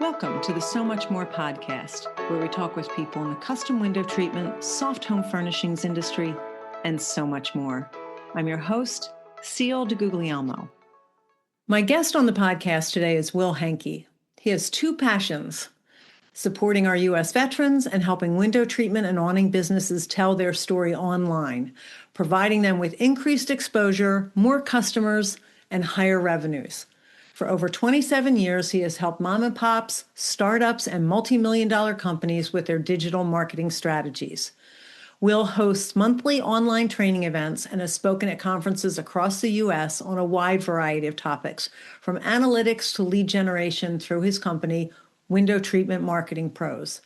Welcome to the So Much More podcast, where we talk with people in the custom window treatment, soft home furnishings industry, and so much more. I'm your host, Ciel DeGuglielmo. My guest on the podcast today is Will Hanke. He has two passions: supporting our U.S. veterans and helping window treatment and awning businesses tell their story online, providing them with increased exposure, more customers, and higher revenues. For over 27 years, he has helped mom and pops, startups, and multi-million-dollar companies with their digital marketing strategies. Will hosts monthly online training events and has spoken at conferences across the U.S. on a wide variety of topics, from analytics to lead generation through his company, Window Treatment Marketing Pros.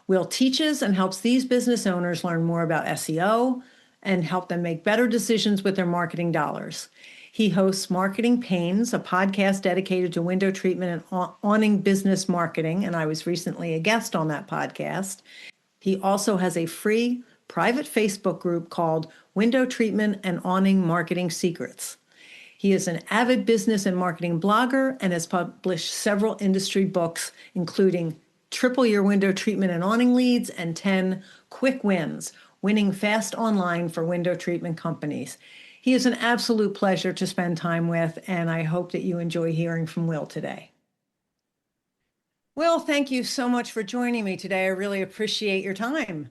Will teaches and helps these business owners learn more about SEO and help them make better decisions with their marketing dollars. He hosts Marketing Pains, a podcast dedicated to window treatment and awning business marketing, and I was recently a guest on that podcast. He also has a free private Facebook group called Window Treatment and Awning Marketing Secrets. He is an avid business and marketing blogger and has published several industry books, including Triple Your Window Treatment and Awning Leads and 10 Quick Wins, Winning Fast Online for Window Treatment Companies. He is an absolute pleasure to spend time with, and I hope that you enjoy hearing from Will today. Will, thank you so much for joining me today. I really appreciate your time.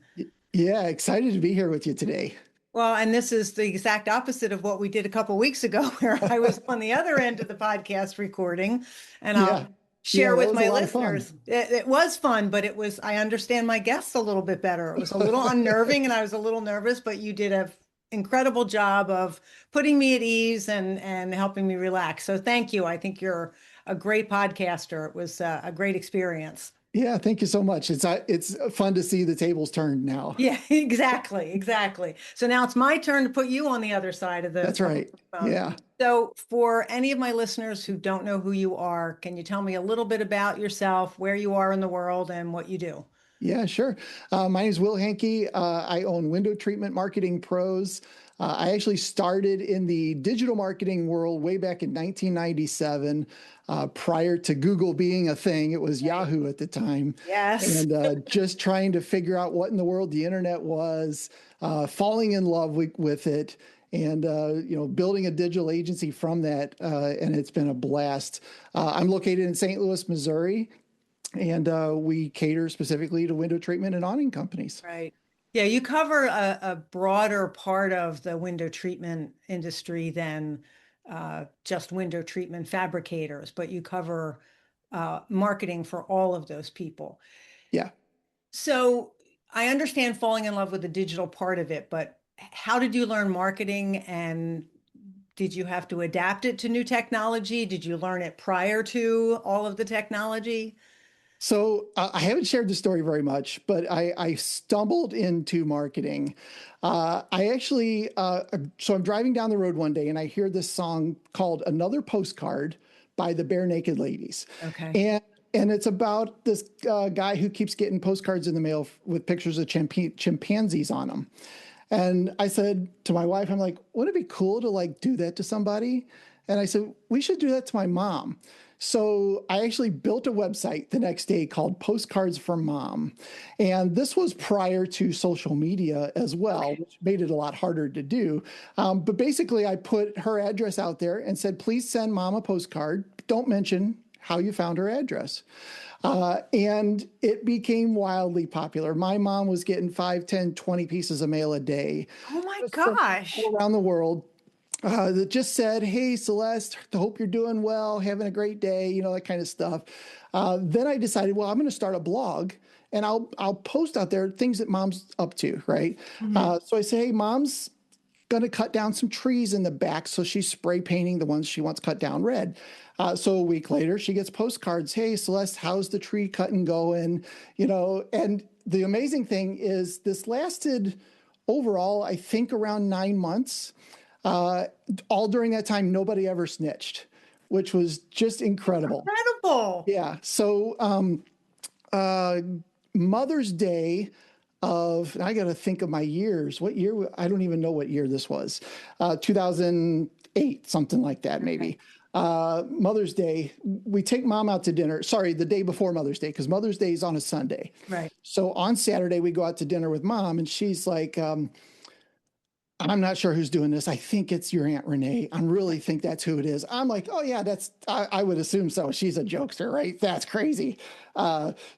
Yeah, excited to be here with you today. Well, and this is the exact opposite of what we did a couple of weeks ago, where I was on the other end of the podcast recording, and I'll share with my listeners. It was fun, but I understand my guests a little bit better. It was a little unnerving, and I was a little nervous, but you did an incredible job of putting me at ease and helping me relax. So thank you. I think you're a great podcaster. It was a great experience. Yeah, thank you so much. It's fun to see the tables turned now. Yeah, exactly. So now it's my turn to put you on the other side of the That's right. Yeah. So for any of my listeners who don't know who you are, can you tell me a little bit about yourself, where you are in the world, and what you do? Yeah, sure. My name is Will Hanke. I own Window Treatment Marketing Pros. I actually started in the digital marketing world way back in 1997, prior to Google being a thing. It was Yahoo at the time. Yes. And just trying to figure out what in the world the internet was, falling in love with it, and building a digital agency from that. And it's been a blast. I'm located in St. Louis, Missouri. And we cater specifically to window treatment and awning companies. Right. Yeah, you cover a broader part of the window treatment industry than just window treatment fabricators, but you cover marketing for all of those people. Yeah. So I understand falling in love with the digital part of it, but how did you learn marketing, and did you have to adapt it to new technology? Did you learn it prior to all of the technology? So I haven't shared the story very much, but I stumbled into marketing. I actually, so I'm driving down the road one day and I hear this song called Another Postcard by the Bare Naked Ladies. Okay. And it's about this guy who keeps getting postcards in the mail with pictures of chimpanzees on them. And I said to my wife, I'm like, wouldn't it be cool to do that to somebody? And I said, we should do that to my mom. So I actually built a website the next day called Postcards for Mom. And this was prior to social media as well, which made it a lot harder to do. But basically, I put her address out there and said, please send Mom a postcard. Don't mention how you found her address. And it became wildly popular. My mom was getting 5, 10, 20 pieces of mail a day. Oh my gosh. All around the world. That just said, hey, Celeste, hope you're doing well, having a great day, that kind of stuff. Then I decided, well, I'm going to start a blog and I'll post out there things that Mom's up to, right? Mm-hmm. So I say, hey, Mom's going to cut down some trees in the back. So she's spray painting the ones she wants cut down red. So a week later, she gets postcards. Hey, Celeste, how's the tree cutting going? And the amazing thing is this lasted overall, I think, around 9 months. All during that time, nobody ever snitched, which was just incredible. Incredible. Yeah. So Mother's Day I got to think of my years. What year? I don't even know what year this was. 2008, something like that, maybe. Mother's Day, we take mom out to dinner. Sorry, the day before Mother's Day, because Mother's Day is on a Sunday. Right. So on Saturday, we go out to dinner with mom, and she's like, I'm not sure who's doing this. I think it's your Aunt Renee. I really think that's who it is. I'm like, oh yeah, I would assume so. She's a jokester, right? That's crazy.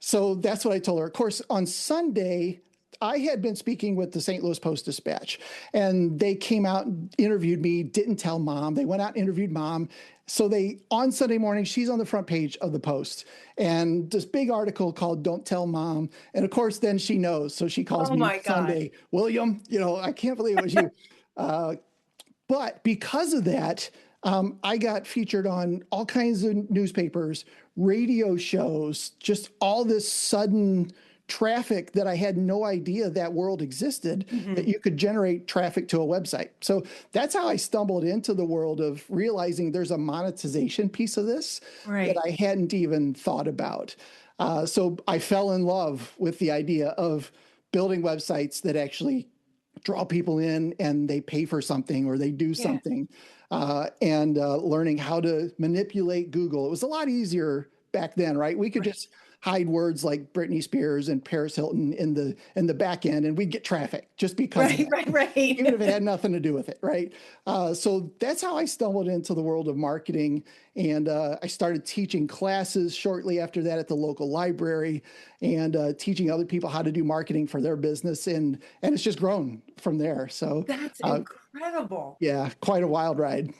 So that's what I told her. Of course, on Sunday, I had been speaking with the St. Louis Post-Dispatch, and they came out and interviewed me, didn't tell mom. They went out and interviewed mom. So on Sunday morning, she's on the front page of the Post, and this big article called Don't Tell Mom. And of course, then she knows. So she calls Oh me my God. Sunday, William, I can't believe it was you. But because of that, I got featured on all kinds of newspapers, radio shows, just all this sudden traffic that I had no idea that world existed, that you could generate traffic to a website. So that's how I stumbled into the world of realizing there's a monetization piece of this that I hadn't even thought about. So I fell in love with the idea of building websites that actually draw people in and they pay for something or they do something, and learning how to manipulate Google. It was a lot easier back then, right? We could just hide words like Britney Spears and Paris Hilton in the back end, and we'd get traffic just because of that, right. even if it had nothing to do with it, right? So that's how I stumbled into the world of marketing, and I started teaching classes shortly after that at the local library, and teaching other people how to do marketing for their business, and it's just grown from there. So That's incredible. yeah, quite a wild ride.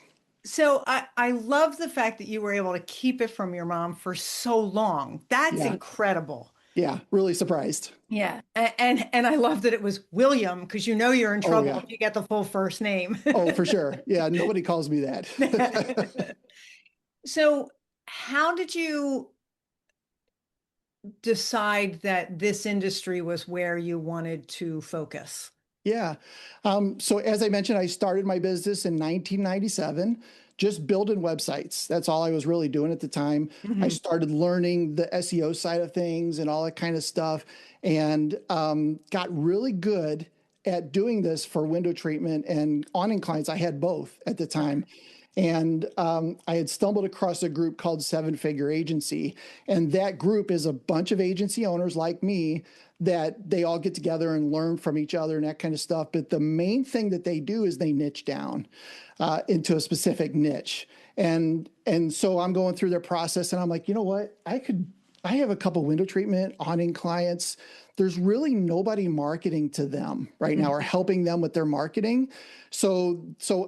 So I love the fact that you were able to keep it from your mom for so long. That's Yeah, incredible. yeah, really surprised. Yeah. And I love that it was William, because you're in Oh trouble yeah. if you get the full first name. Oh, for sure. Yeah, nobody calls me that. So how did you decide that this industry was where you wanted to focus? Yeah. So as I mentioned, I started my business in 1997, just building websites. That's all I was really doing at the time. I Mhm. started learning the SEO side of things and all that kind of stuff, and got really good at doing this for window treatment and awning clients. I had both at the time. And I had stumbled across a group called Seven Figure Agency. And that group is a bunch of agency owners like me that they all get together and learn from each other and that kind of stuff. But the main thing that they do is they niche down into a specific niche. And so I'm going through their process and I'm like, you know what? I have a couple window treatment awning clients. There's really nobody marketing to them right now or helping them with their marketing. So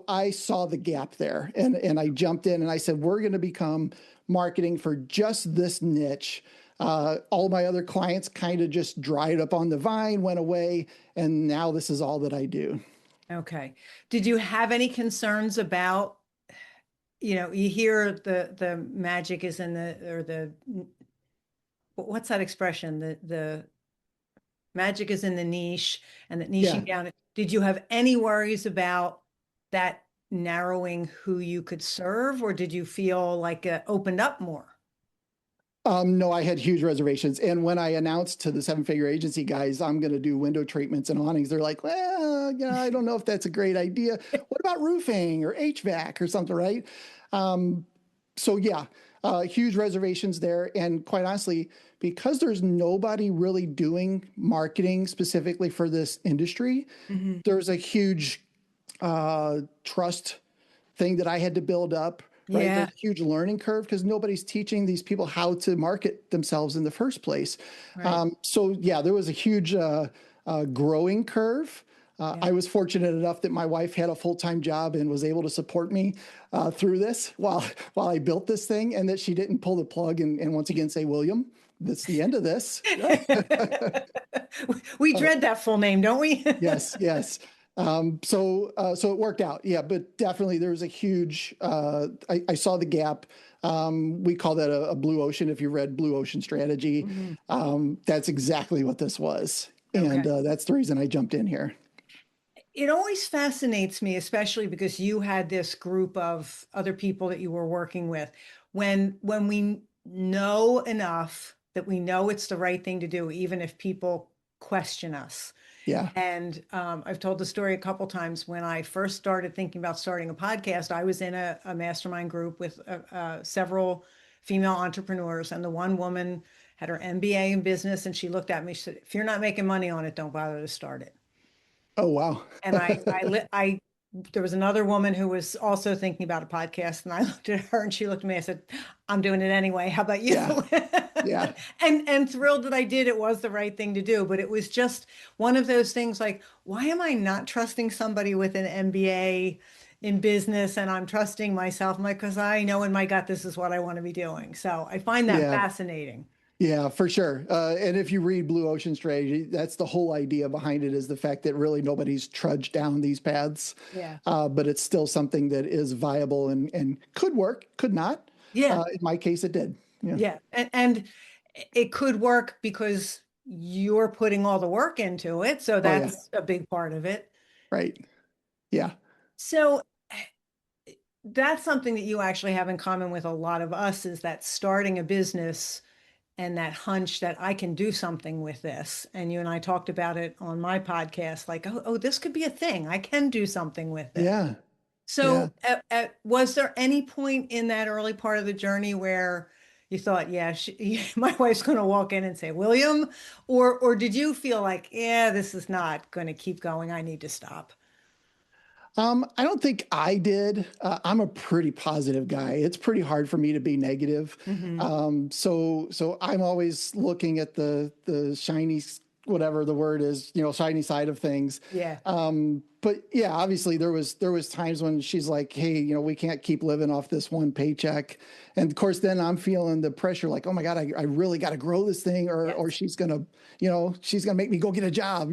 I saw the gap there, and I jumped in and I said, we're going to become marketing for just this niche. All my other clients kind of just dried up on the vine, went away, and now this is all that I do. Okay. Did you have any concerns about, you hear the magic is in what's that expression? The magic is in the niche, and that Yeah. niching down. Did you have any worries about that narrowing who you could serve, or did you feel like it opened up more? No, I had huge reservations. And when I announced to the Seven Figure Agency guys, I'm going to do window treatments and awnings, they're like, well, I don't know if that's a great idea. What about roofing or HVAC or something, right? So yeah, huge reservations there. And quite honestly, because there's nobody really doing marketing specifically for this industry, Mhm. there's a huge trust thing that I had to build up, right? Yeah, There's a huge learning curve because nobody's teaching these people how to market themselves in the first place. right. So yeah, there was a huge growing curve. Yeah. I was fortunate enough that my wife had a full-time job and was able to support me through this while I built this thing, and that she didn't pull the plug and once again say, William, that's the end of this. We dread that full name, don't we? Yes, yes. So it worked out. Yeah, but definitely there was a huge, I saw the gap. We call that a blue ocean. If you read Blue Ocean Strategy, Mhm. that's exactly what this was. And Okay. that's the reason I jumped in here. It always fascinates me, especially because you had this group of other people that you were working with. When we know enough that we know it's the right thing to do, even if people question us. Yeah. And I've told the story a couple times. When I first started thinking about starting a podcast, I was in a mastermind group with several female entrepreneurs, and the one woman had her MBA in business, and she looked at me. She said, "If you're not making money on it, don't bother to start it." Oh, wow. And there was another woman who was also thinking about a podcast, and I looked at her, and she looked at me. I said, "I'm doing it anyway. How about you?" Yeah. Yeah. And thrilled that I did. It was the right thing to do, but it was just one of those things like, why am I not trusting somebody with an MBA in business and I'm trusting myself? I'm like, because I know in my gut this is what I want to be doing. So I find that Yeah. fascinating. Yeah, for sure. And if you read Blue Ocean Strategy, that's the whole idea behind it, is the fact that really nobody's trudged down these paths. Yeah. But it's still something that is viable and could work, could not. Yeah. In my case, it did. Yeah. Yeah. And it could work because you're putting all the work into it. So Oh, yeah. that's a big part of it. Right. Yeah. So that's something that you actually have in common with a lot of us, is that starting a business and that hunch that I can do something with this. And you and I talked about it on my podcast, like, oh, this could be a thing. I can do something with it. Yeah. Yeah. So was there any point in that early part of the journey where you thought, yeah, my wife's going to walk in and say, William, or did you feel like, yeah, this is not going to keep going. I need to stop. I don't think I did. I'm a pretty positive guy. It's pretty hard for me to be negative. Hmm. So I'm always looking at the shiny, whatever the word is, shiny side of things. Yeah. But yeah, obviously there was times when she's like, hey, we can't keep living off this one paycheck. And of course, then I'm feeling the pressure, like, oh my God, I really got to grow this thing, or Yes. she's gonna make me go get a job.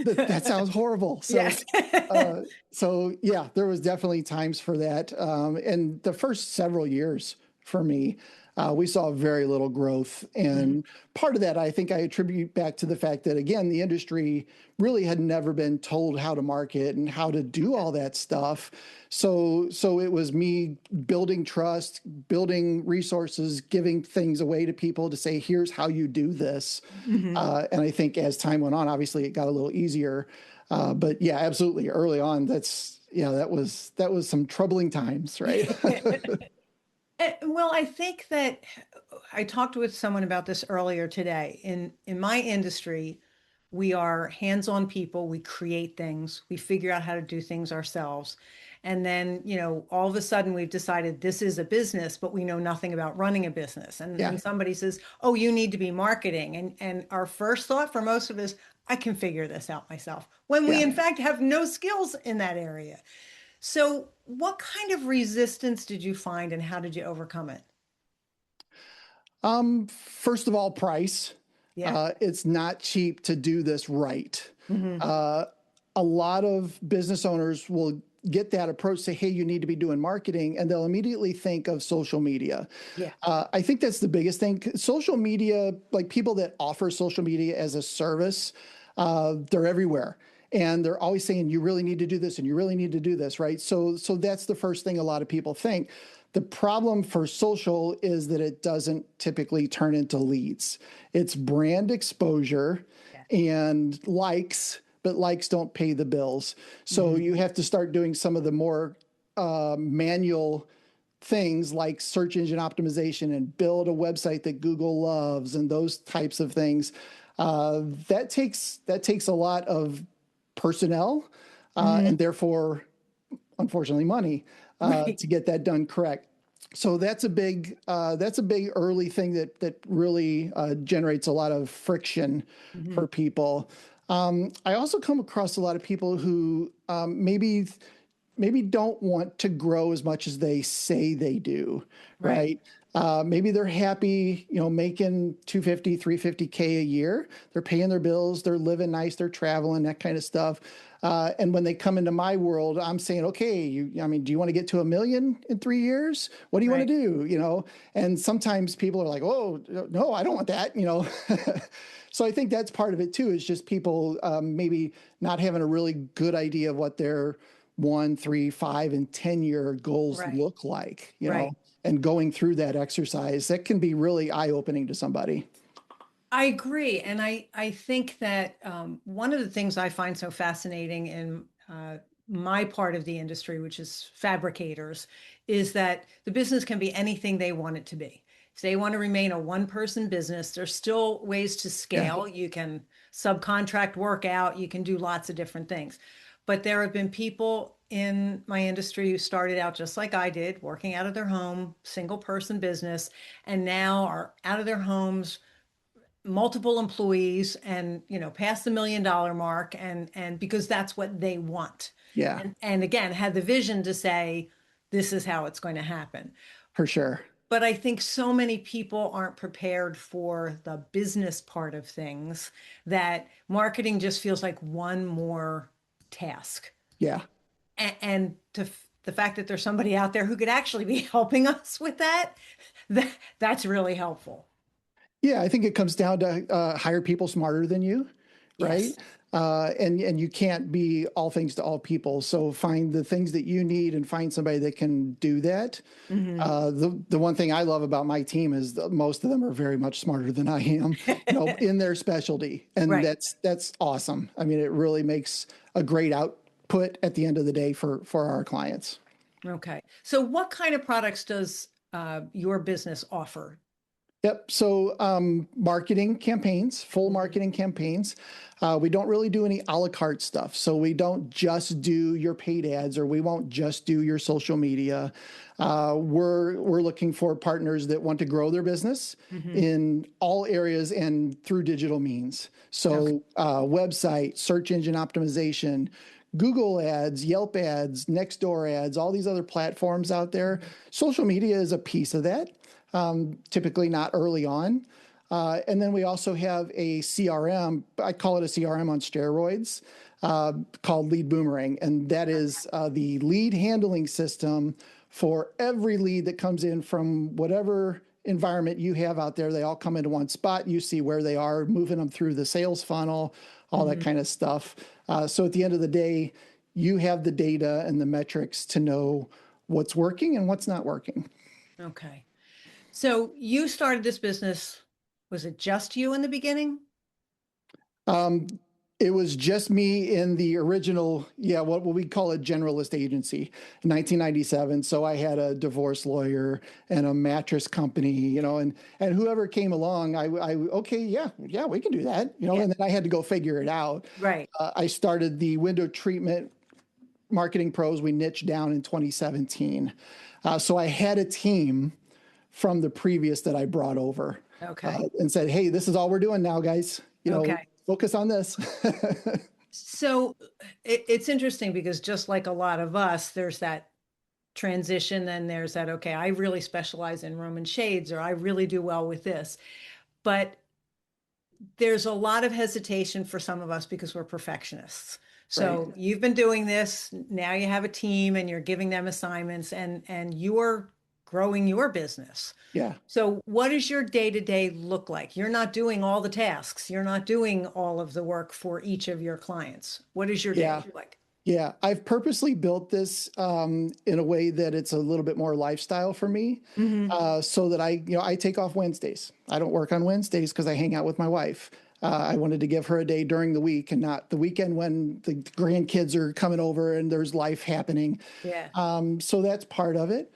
That sounds horrible. Yes. So yeah, there was definitely times for that. And the first several years for me, we saw very little growth. And part of that, I think I attribute back to the fact that, again, the industry really had never been told how to market and how to do all that stuff. So it was me building trust, building resources, giving things away to people to say, here's how you do this. Hmm. And I think as time went on, obviously it got a little easier. But yeah, absolutely. Early on, that was some troubling times, right? Well, I think that I talked with someone about this earlier today. In my industry, we are hands-on people. We create things. We figure out how to do things ourselves. And then, all of a sudden we've decided this is a business, but we know nothing about running a business. And, Yeah. and somebody says, "Oh, you need to be marketing." And our first thought for most of us, I can figure this out myself, when we Yeah. in fact have no skills in that area. So, what kind of resistance did you find and how did you overcome it? First of all, price. Yeah. It's not cheap to do this right. Hmm. Uh, a lot of business owners will get that approach, say, hey, you need to be doing marketing, and they'll immediately think of social media. Yeah. I think that's the biggest thing. Social media, like people that offer social media as a service, they're everywhere. And they're always saying, you really need to do this and you really need to do this, right? So that's the first thing a lot of people think. The problem for social is that it doesn't typically turn into leads. It's brand exposure and likes, but likes don't pay the bills. So Hmm. you have to start doing some of the more manual things like search engine optimization and build a website that Google loves and those types of things. That takes a lot of personnel Hmm. and therefore, unfortunately, money Right. to get that done correct. So that's a big early thing that really generates a lot of friction Hmm. for people. I also come across a lot of people who maybe don't want to grow as much as they say they do, Right. right? Maybe they're happy, making 250, 350K a year. They're paying their bills, they're living nice, they're traveling, that kind of stuff. And when they come into my world, I'm saying, okay, do you want to get to 1 million in 3 years? What do you want to Right. do? And sometimes people are like, oh, no, I don't want that, So I think that's part of it too, is just people maybe not having a really good idea of what their 1, 3, 5, and 10-year goals Right. look like, Right. and going through that exercise that can be really eye-opening to somebody. I agree. And I think that one of the things I find so fascinating in my part of the industry, which is fabricators, is that the business can be anything they want it to be. If they want to remain a one-person business, there's still ways to Yeah. scale. You can subcontract work out, you can do lots of different things. But there have been people in my industry who started out just like I did, working out of their home, single person business, and now are out of their homes, multiple employees, and past the $1 million mark, and because that's what they want, Yeah, and again had the vision to say this is how it's going to happen. for sure. But I think so many people aren't prepared for the business part of things, that marketing just feels like one more task. Yeah. And the fact that there's somebody out there who could actually be helping us with that, that's really helpful. Yeah, I think it comes down to hire people smarter than you, right? Yes. And you can't be all things to all people. So find the things that you need and find somebody that can do that. Hmm. The one thing I love about my team is that most of them are very much smarter than I am, in their specialty, and Right. that's awesome. I mean, it really makes a great output at the end of the day for our clients. Okay. So what kind of products does your business offer? Yep. So marketing campaigns, full Mhm. marketing campaigns. We don't really do any a la carte stuff. So we don't just do your paid ads, or we won't just do your social media. We're looking for partners that want to grow their business Mhm. in all areas and through digital means. Okay. So website, search engine optimization, Google ads, Yelp ads, Nextdoor ads, all these other platforms out there. Mhm. Social media is a piece of that, typically not early on. And then we also have a CRM, I call it a CRM on steroids, called Lead Boomerang. And that is the lead handling system for every lead that comes in from whatever environment you have out there. They all come into one spot. You see where they are, moving them through the sales funnel, all that Mhm. kind of stuff. So at the end of the day, you have the data and the metrics to know what's working and what's not working. Okay. So you started this business, was it just you in the beginning? Um, it was just me in the original, yeah, what we call a generalist agency in 1997. So I had a divorce lawyer and a mattress company, and whoever came along, okay, yeah, we can do that, Yeah. and then I had to go figure it out. Right. I started the window treatment marketing pros. We niched down in 2017. So I had a team from the previous that I brought over Okay. and said, hey, this is all we're doing now, guys. Okay. Focus on this. So it's interesting because just like a lot of us, there's that transition, then there's that, okay, I really specialize in Roman shades, or I really do well with this. But there's a lot of hesitation for some of us because we're perfectionists. Right. So you've been doing this, now you have a team and you're giving them assignments, and you're growing your business. Yeah. So what does your day-to-day look like? You're not doing all the tasks. You're not doing all of the work for each of your clients. What does your day Yeah. look like? Yeah. I've purposely built this in a way that it's a little bit more lifestyle for me, Hmm. so that I take off Wednesdays. I don't work on Wednesdays because I hang out with my wife. I wanted to give her a day during the week and not the weekend when the grandkids are coming over and there's life happening. Yeah. So that's part of it.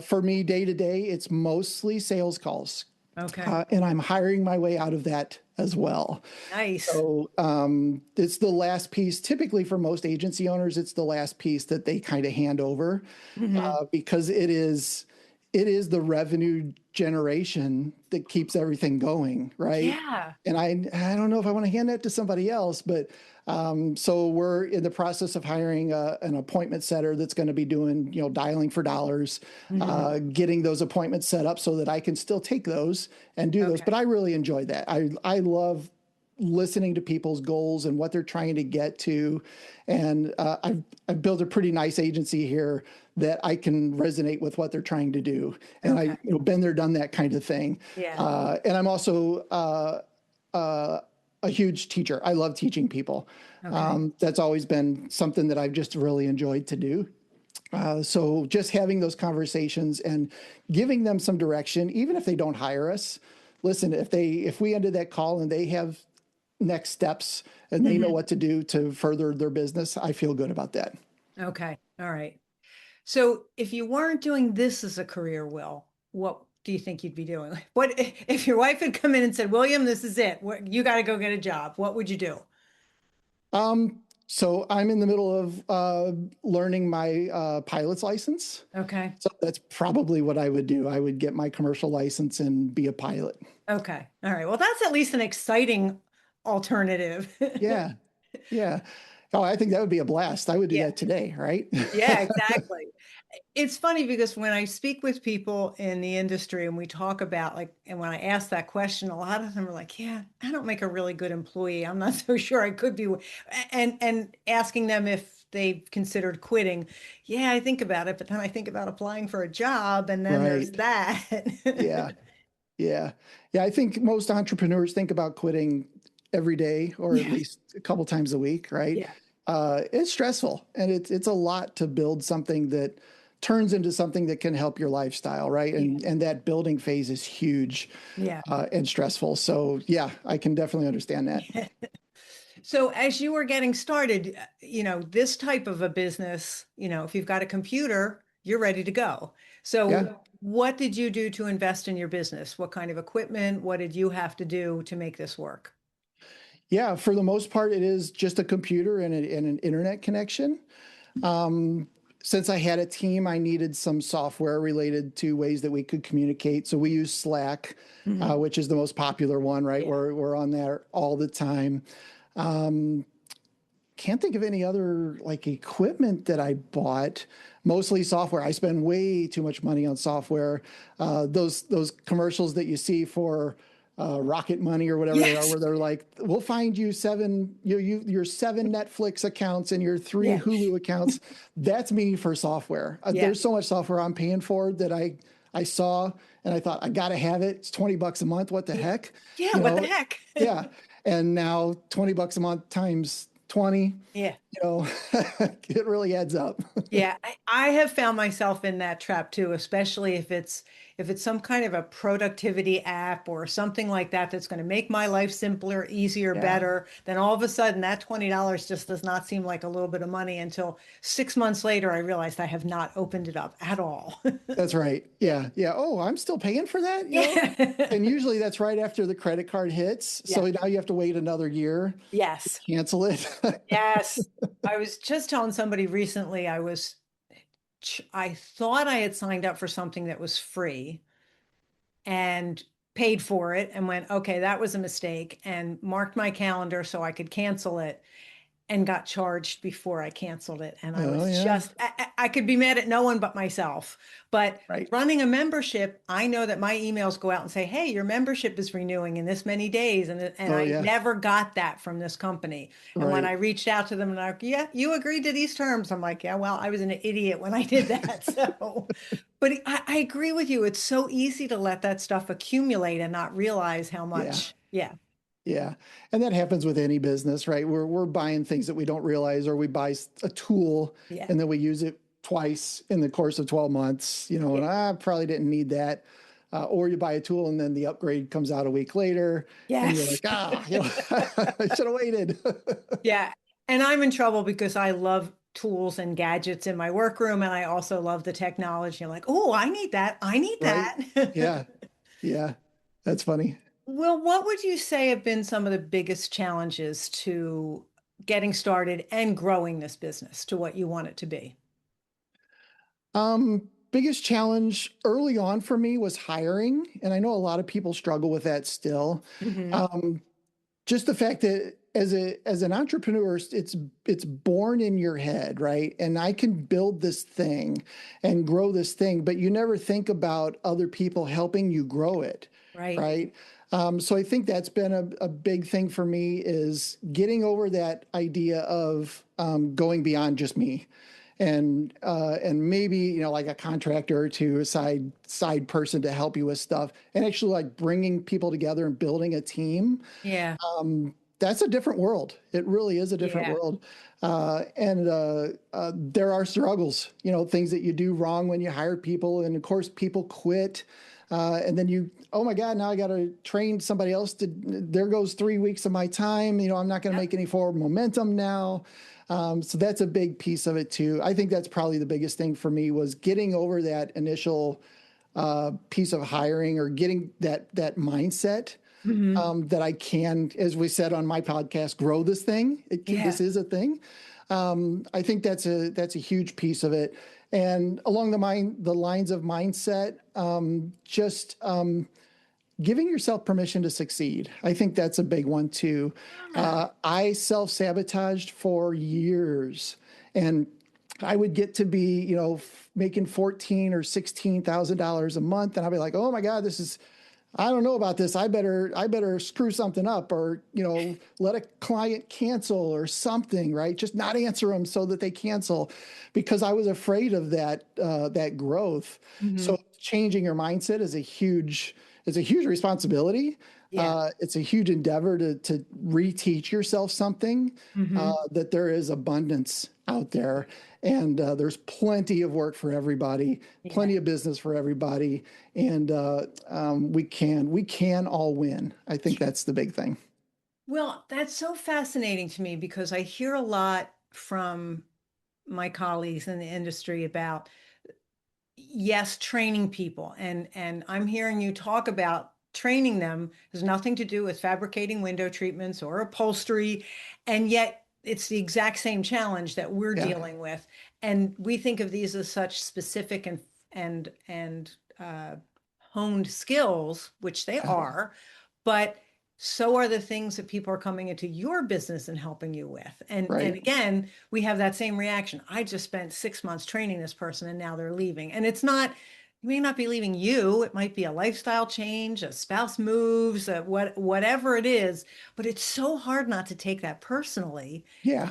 For me, day to day, it's mostly sales calls, Okay. and I'm hiring my way out of that as well. Nice. So it's the last piece. Typically, for most agency owners, it's the last piece that they kind of hand over, Hmm. because it is the revenue generation that keeps everything going, right? Yeah. And I don't know if I want to hand that to somebody else, but so we're in the process of hiring an appointment setter that's going to be doing, dialing for dollars, Hmm. getting those appointments set up so that I can still take those and do those. Okay. But I really enjoy that. I love listening to people's goals and what they're trying to get to. And I've built a pretty nice agency here that I can resonate with what they're trying to do. And Okay. been there, done that kind of thing. Yeah. And I'm also a huge teacher. I love teaching people. Okay. That's always been something that I've just really enjoyed to do. So just having those conversations and giving them some direction, even if they don't hire us, listen, if we ended that call and they have next steps and they know what to do to further their business, I feel good about that. Okay. All right. So if you weren't doing this as a career, Will, what do you think you'd be doing? What if your wife had come in and said, William, this is it. You got to go get a job. What would you do? So I'm in the middle of learning my pilot's license. Okay. So that's probably what I would do. I would get my commercial license and be a pilot. Okay. All right. Well, that's at least an exciting alternative. Yeah. Yeah. Oh, I think that would be a blast. I would do Yeah. that today, right? Yeah, exactly. It's funny because when I speak with people in the industry and we talk about like, and when I ask that question, a lot of them are like, yeah, I don't make a really good employee. I'm not so sure I could be. And asking them if they've considered quitting. Yeah, I think about it, but then I think about applying for a job and then there's Right. that. Yeah. Yeah. Yeah. I think most entrepreneurs think about quitting every day or at Yeah. least a couple times a week, right? Yeah. It's stressful and it's a lot to build something that turns into something that can help your lifestyle, right? Yeah. And that building phase is huge Yeah. and stressful. So yeah, I can definitely understand that. So as you were getting started, this type of a business, if you've got a computer, you're ready to go. Yeah. So what did you do to invest in your business? What kind of equipment? What did you have to do to make this work? Yeah. For the most part, it is just a computer and an internet connection. Since I had a team, I needed some software related to ways that we could communicate. So we use Slack, which is the most popular one, right? Yeah. We're on there all the time. Can't think of any other like equipment that I bought. Mostly software. I spend way too much money on software. Those commercials that you see for Rocket Money or whatever they are, Yes. where they're like, "We'll find you your 7 Netflix accounts and your 3 Yeah. Hulu accounts." That's me for software. Yeah. There's so much software I'm paying for that I saw and I thought I got to have it. It's $20 a month. What the heck? Yeah. You What the know? heck? Yeah. And now $20 a month times 20, Yeah. it really adds up. Yeah, I have found myself in that trap too, especially if it's some kind of a productivity app or something like that that's going to make my life simpler, easier, Yeah. better. Then all of a sudden that $20 just does not seem like a little bit of money until 6 months later I realized I have not opened it up at all. That's right. Yeah. Yeah. Oh, I'm still paying for that, Yeah. And usually that's right after the credit card hits. Yeah. So now you have to wait another year to Yes. cancel it. Yes. I was just telling somebody recently I thought I had signed up for something that was free and paid for it and went, okay, that was a mistake, and marked my calendar so I could cancel it and got charged before I canceled it. And I Oh, was yeah. just, I could be mad at no one but myself. But Right. running a membership, I know that my emails go out and say, hey, your membership is renewing in this many days. And Oh, I yeah. never got that from this company. And when Right. I reached out to them and I'm like, yeah, you agreed to these terms. I'm like, yeah, well, I was an idiot when I did that. So, but I agree with you. It's so easy to let that stuff accumulate and not realize how Yeah. much. Yeah. Yeah. And that happens with any business, right? We're buying things that we don't realize, or we buy a tool Yeah. and then we use it twice in the course of 12 months, and I probably didn't need that. Or you buy a tool and then the upgrade comes out a week later and you're Yes. like, I should have waited. Yeah. And I'm in trouble because I love tools and gadgets in my workroom. And I also love the technology. I'm like, oh, I need that. I need Right? that. Yeah. Yeah. That's funny. Well, what would you say have been some of the biggest challenges to getting started and growing this business to what you want it to be? Biggest challenge early on for me was hiring. And I know a lot of people struggle with that still. Hmm. Um, just the fact that as an entrepreneur, it's born in your head, right? And I can build this thing and grow this thing, but you never think about other people helping you grow it, Right. right? So I think that's been a big thing for me is getting over that idea of going beyond just me, and maybe like a contractor or two, a side person to help you with stuff, and actually like bringing people together and building a team. Yeah. that's a different world. It really is a different Yeah. world. There are struggles, things that you do wrong when you hire people. And of course, people quit. And then oh my God, now I got to train somebody else. There goes 3 weeks of my time. I'm not going to make any forward momentum now. So that's a big piece of it too. I think that's probably the biggest thing for me was getting over that initial piece of hiring or getting that mindset that I can, as we said on my podcast, grow this thing. This is a thing. I think that's a huge piece of it. And along the lines of mindset, just giving yourself permission to succeed. I think that's a big one too. I self-sabotaged for years, and I would get to be, making $14,000 or $16,000 a month, and I'd be like, "Oh my God, I don't know about this. I better screw something up, or let a client cancel or something, right? Just not answer them so that they cancel," because I was afraid of that growth. So changing your mindset is a huge responsibility. It's a huge endeavor to reteach yourself something, that there is abundance out there, and there's plenty of work for everybody, plenty of business for everybody, and we can all win. I think that's the big thing. Well, that's so fascinating to me because I hear a lot from my colleagues in the industry about, yes, training people. And I'm hearing you talk about training them has nothing to do with fabricating window treatments or upholstery. And yet it's the exact same challenge that we're dealing with. And we think of these as such specific and honed skills, which they are, but so are the things that people are coming into your business and helping you with. And again, we have that same reaction. I just spent 6 months training this person and now they're leaving. And it may not be leaving you. It might be a lifestyle change, a spouse moves, whatever it is, but it's so hard not to take that personally.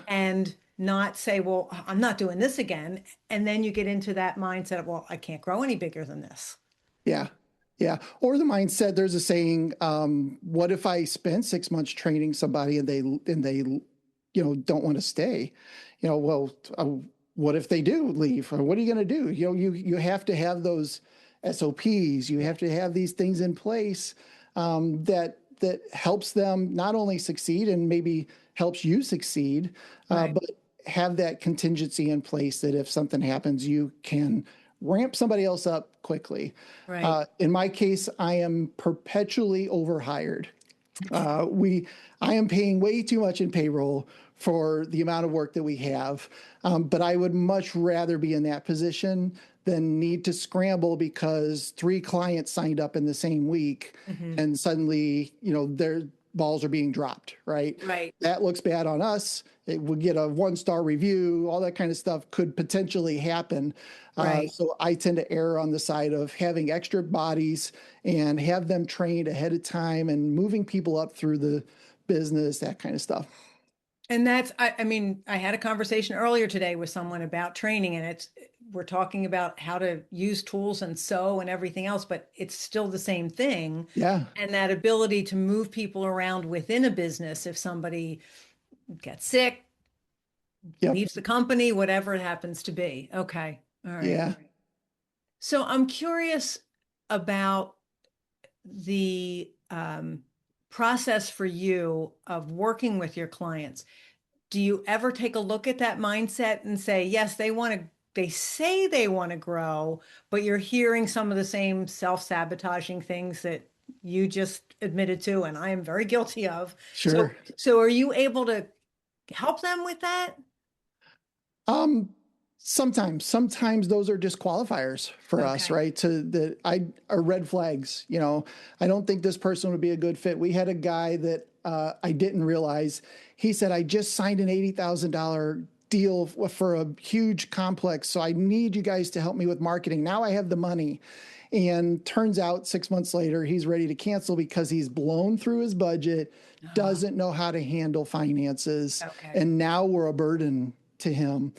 And not say, well, I'm not doing this again. And then you get into that mindset of, well, I can't grow any bigger than this. Yeah. Or the mindset, there's a saying, what if I spend 6 months training somebody and they don't want to stay? What if they do leave? Or what are you going to do? You have to have those SOPs. You have to have these things in place that helps them not only succeed and maybe helps you succeed, but have that contingency in place that if something happens, you can ramp somebody else up quickly. In my case, I am perpetually overhired. I am paying way too much in payroll for the amount of work that we have. But I would much rather be in that position than need to scramble because 3 clients signed up in the same week and suddenly, their balls are being dropped, right? That looks bad on us. It would get a 1-star review, all that kind of stuff could potentially happen. So I tend to err on the side of having extra bodies and have them trained ahead of time and moving people up through the business, that kind of stuff. And I mean, I had a conversation earlier today with someone about training, and we're talking about how to use tools and sew and everything else, but it's still the same thing. And that ability to move people around within a business, if somebody gets sick, leaves the company, whatever it happens to be. Okay. All right. So I'm curious about the process for you of working with your clients. Do you ever take a look at that mindset and say, yes, they say they want to grow, but you're hearing some of the same self-sabotaging things that you just admitted to, and I am very guilty of. So are you able to help them with that? Sometimes those are disqualifiers for us, right? Are red flags. I don't think this person would be a good fit. We had a guy that I didn't realize. He said, I just signed an $80,000 deal for a huge complex, so I need you guys to help me with marketing. Now I have the money. And turns out 6 months later, he's ready to cancel because he's blown through his budget, doesn't know how to handle finances. And now we're a burden to him,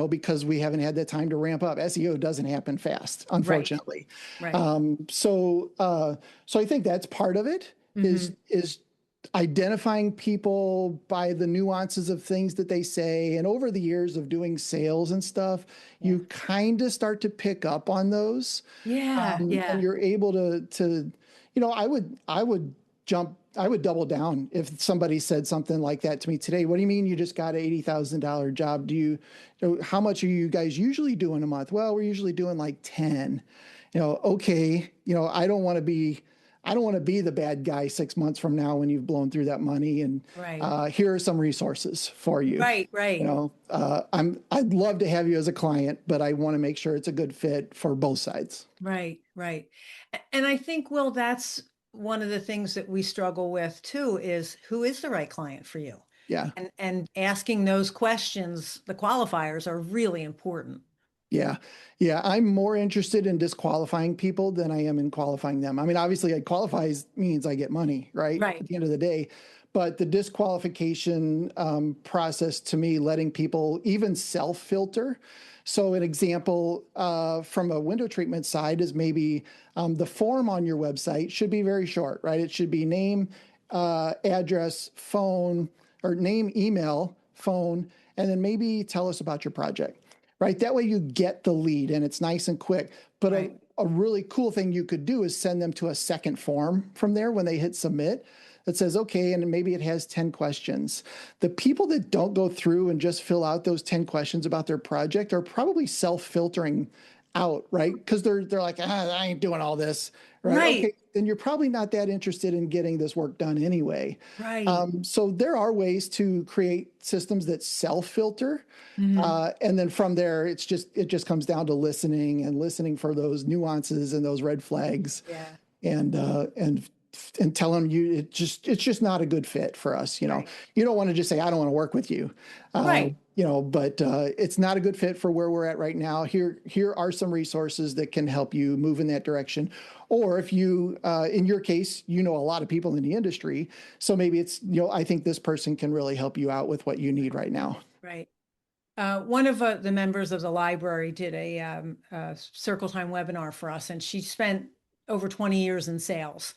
because we haven't had that time to ramp up. SEO doesn't happen fast, unfortunately. So I think that's part of it is identifying people by the nuances of things that they say. And over the years of doing sales and stuff, Yeah. you kind of start to pick up on those. Yeah. And Yeah. you're able to, I would double down if somebody said something like that to me today. What do you mean you just got an $80,000 job? How much are you guys usually doing a month? Well, we're usually doing like 10. Okay, I don't want to be the bad guy 6 months from now when you've blown through that money. And Right. here are some resources for you. Right. Right. I'd love to have you as a client, but I want to make sure it's a good fit for both sides. Right. Right. And I think, Will, that's one of the things that we struggle with too, is who is the right client for you? Yeah. And asking those questions, the qualifiers are really important. Yeah. Yeah. I'm more interested in disqualifying people than I am in qualifying them. I mean, obviously, it qualifies means I get money, right? Right. At the end of the day. But the disqualification process, to me, letting people even self filter. So, an example from a window treatment side is maybe the form on your website should be very short, right? It should be name, address, phone, or name, email, phone, and then maybe tell us about your project. Right. That way you get the lead and it's nice and quick. But Right. a really cool thing you could do is send them to a second form from there when they hit submit that says, okay, and maybe it has 10 questions. The people that don't go through and just fill out those 10 questions about their project are probably self-filtering out, right? Because they're like, I ain't doing all this, right? Right. Okay, then you're probably not that interested in getting this work done anyway. Right. So there are ways to create systems that self-filter. Mhm. And then from there, it just comes down to listening for those nuances and those red flags, Yeah. and tell them it's just not a good fit for us. Right. You don't want to just say I don't want to work with you, Right. but it's not a good fit for where we're at right now. Here are some resources that can help you move in that direction. Or if you, in your case, a lot of people in the industry, so maybe it's I think this person can really help you out with what you need right now. Right. One of the members of the library did a Circle Time webinar for us, and she spent over 20 years in sales.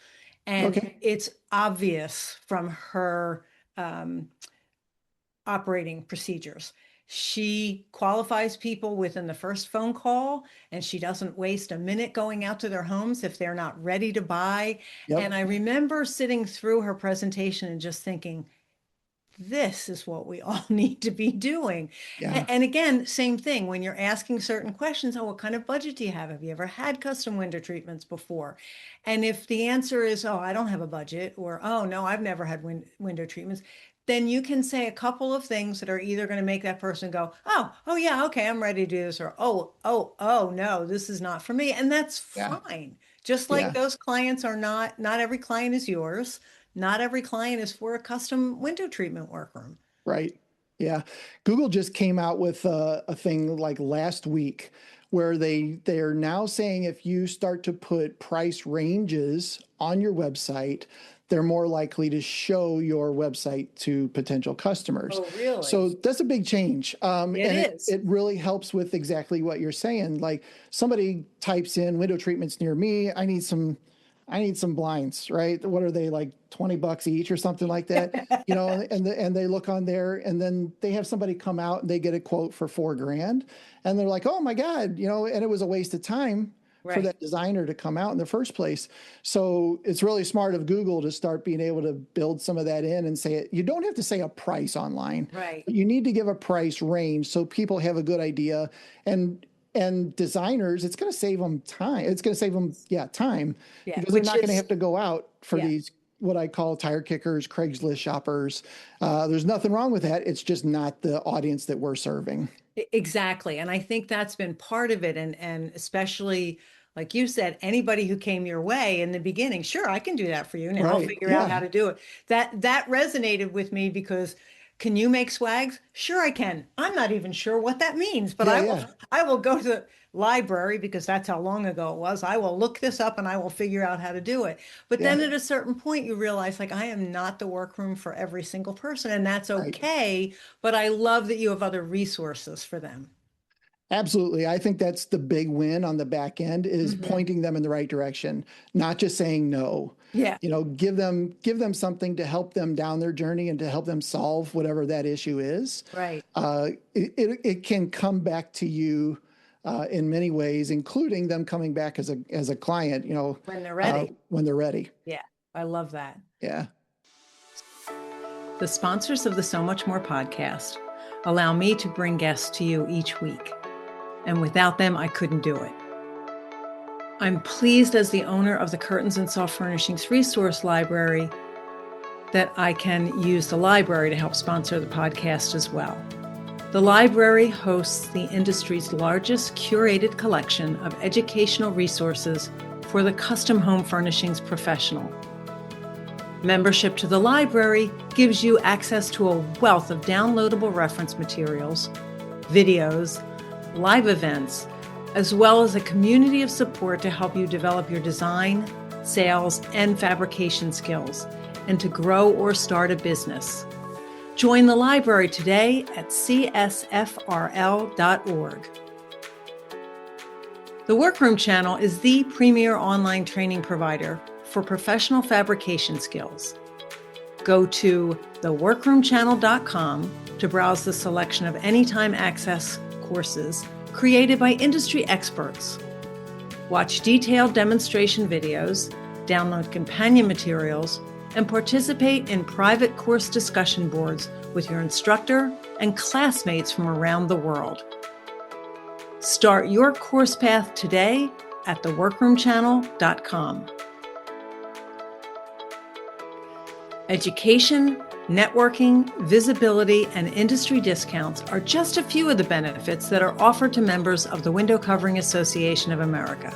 And Okay. it's obvious from her um, operating procedures. She qualifies people within the first phone call, and she doesn't waste a minute going out to their homes if they're not ready to buy. And Yep. I remember sitting through her presentation and just thinking, this is what we all need to be doing. Yeah. And again, same thing when you're asking certain questions. Oh, what kind of budget do you have? Have you ever had custom window treatments before? And if the answer is, oh, I don't have a budget, or oh, no, I've never had window treatments, then you can say a couple of things that are either going to make that person go, oh, yeah, okay, I'm ready to do this, or oh, no, this is not for me. And that's Yeah. fine. Just like Yeah. those clients are not every client is yours. Not every client is for a custom window treatment workroom. Right. Yeah. Google just came out with a thing like last week where they're now saying if you start to put price ranges on your website, they're more likely to show your website to potential customers. Oh, really? So that's a big change. It And is. it really helps with exactly what you're saying. Like somebody types in window treatments near me. I need some blinds, right? What are they, like $20 each or something like that? And they look on there and then they have somebody come out and they get a quote for $4,000 and they're like, oh my God, and it was a waste of time for Right. that designer to come out in the first place. So it's really smart of Google to start being able to build some of that in and say it. You don't have to say a price online, Right. but you need to give a price range so people have a good idea. And designers, it's going to save them time. It's going to save them, time, Yeah. because they're Which not going to is, have to go out for yeah, these what I call tire kickers, Craigslist shoppers. There's nothing wrong with that. It's just not the audience that we're serving. exactly. And I think that's been part of it. And especially, like you said, anybody who came your way in the beginning, sure, I can do that for you. Now I'll Right? figure out how Yeah. to do it. That resonated with me because can you make swags? Sure, I can. I'm not even sure what that means, but Yeah. Yeah. I will go to the library because that's how long ago it was. I will look this up and I will figure out how to do it. But Yeah. then at a certain point, you realize like I am not the workroom for every single person, and that's Right. okay. But I love that you have other resources for them. Absolutely. I think that's the big win on the back end is pointing them in the right direction, not just saying no. Yeah. Give them something to help them down their journey and to help them solve whatever that issue is. Right. It can come back to you in many ways, including them coming back as a client, When they're ready. when they're ready. Yeah. I love that. Yeah. The sponsors of the So Much More podcast allow me to bring guests to you each week. And without them, I couldn't do it. I'm pleased as the owner of the Curtains and Soft Furnishings Resource Library that I can use the library to help sponsor the podcast as well. The library hosts the industry's largest curated collection of educational resources for the custom home furnishings professional. Membership to the library gives you access to a wealth of downloadable reference materials, videos, live events, as well as a community of support to help you develop your design, sales, and fabrication skills, and to grow or start a business. Join the library today at csfrl.org. The Workroom Channel is the premier online training provider for professional fabrication skills. Go to theworkroomchannel.com to browse the selection of anytime access courses created by industry experts. Watch detailed demonstration videos, download companion materials, and participate in private course discussion boards with your instructor and classmates from around the world. Start your course path today at theworkroomchannel.com. Education, networking, visibility, and industry discounts are just a few of the benefits that are offered to members of the Window Covering Association of America.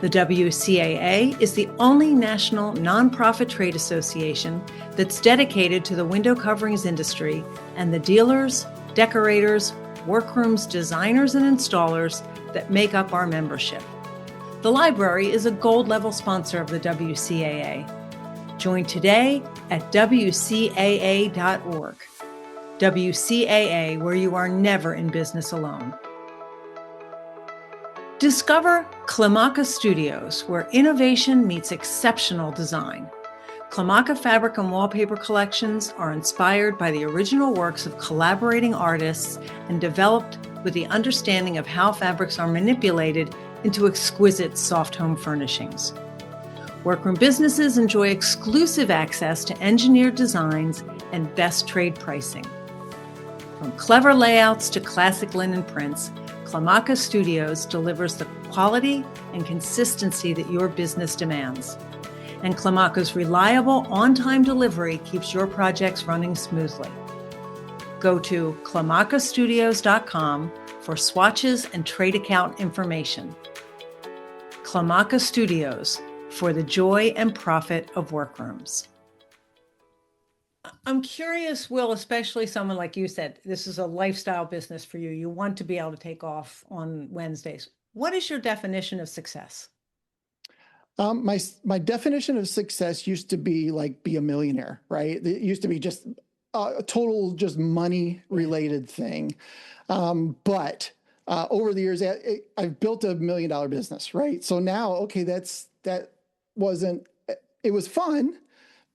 The WCAA is the only national nonprofit trade association that's dedicated to the window coverings industry and the dealers, decorators, workrooms, designers, and installers that make up our membership. The library is a gold level sponsor of the WCAA. Join today at WCAA.org. WCAA, where you are never in business alone. Discover Klimaka Studios, where innovation meets exceptional design. Klimaka fabric and wallpaper collections are inspired by the original works of collaborating artists and developed with the understanding of how fabrics are manipulated into exquisite soft home furnishings. Workroom businesses enjoy exclusive access to engineered designs and best trade pricing. From clever layouts to classic linen prints, Klimaka Studios delivers the quality and consistency that your business demands. And Klimaka's reliable, on-time delivery keeps your projects running smoothly. Go to klimakastudios.com for swatches and trade account information. Klimaka Studios, for the joy and profit of workrooms. I'm curious, Will, especially someone like you said, this is a lifestyle business for you. You want to be able to take off on Wednesdays. What is your definition of success? My definition of success used to be be a millionaire, right? It used to be just a total just money related thing. But over the years, I've built $1 million business, right? So now, okay, it was fun,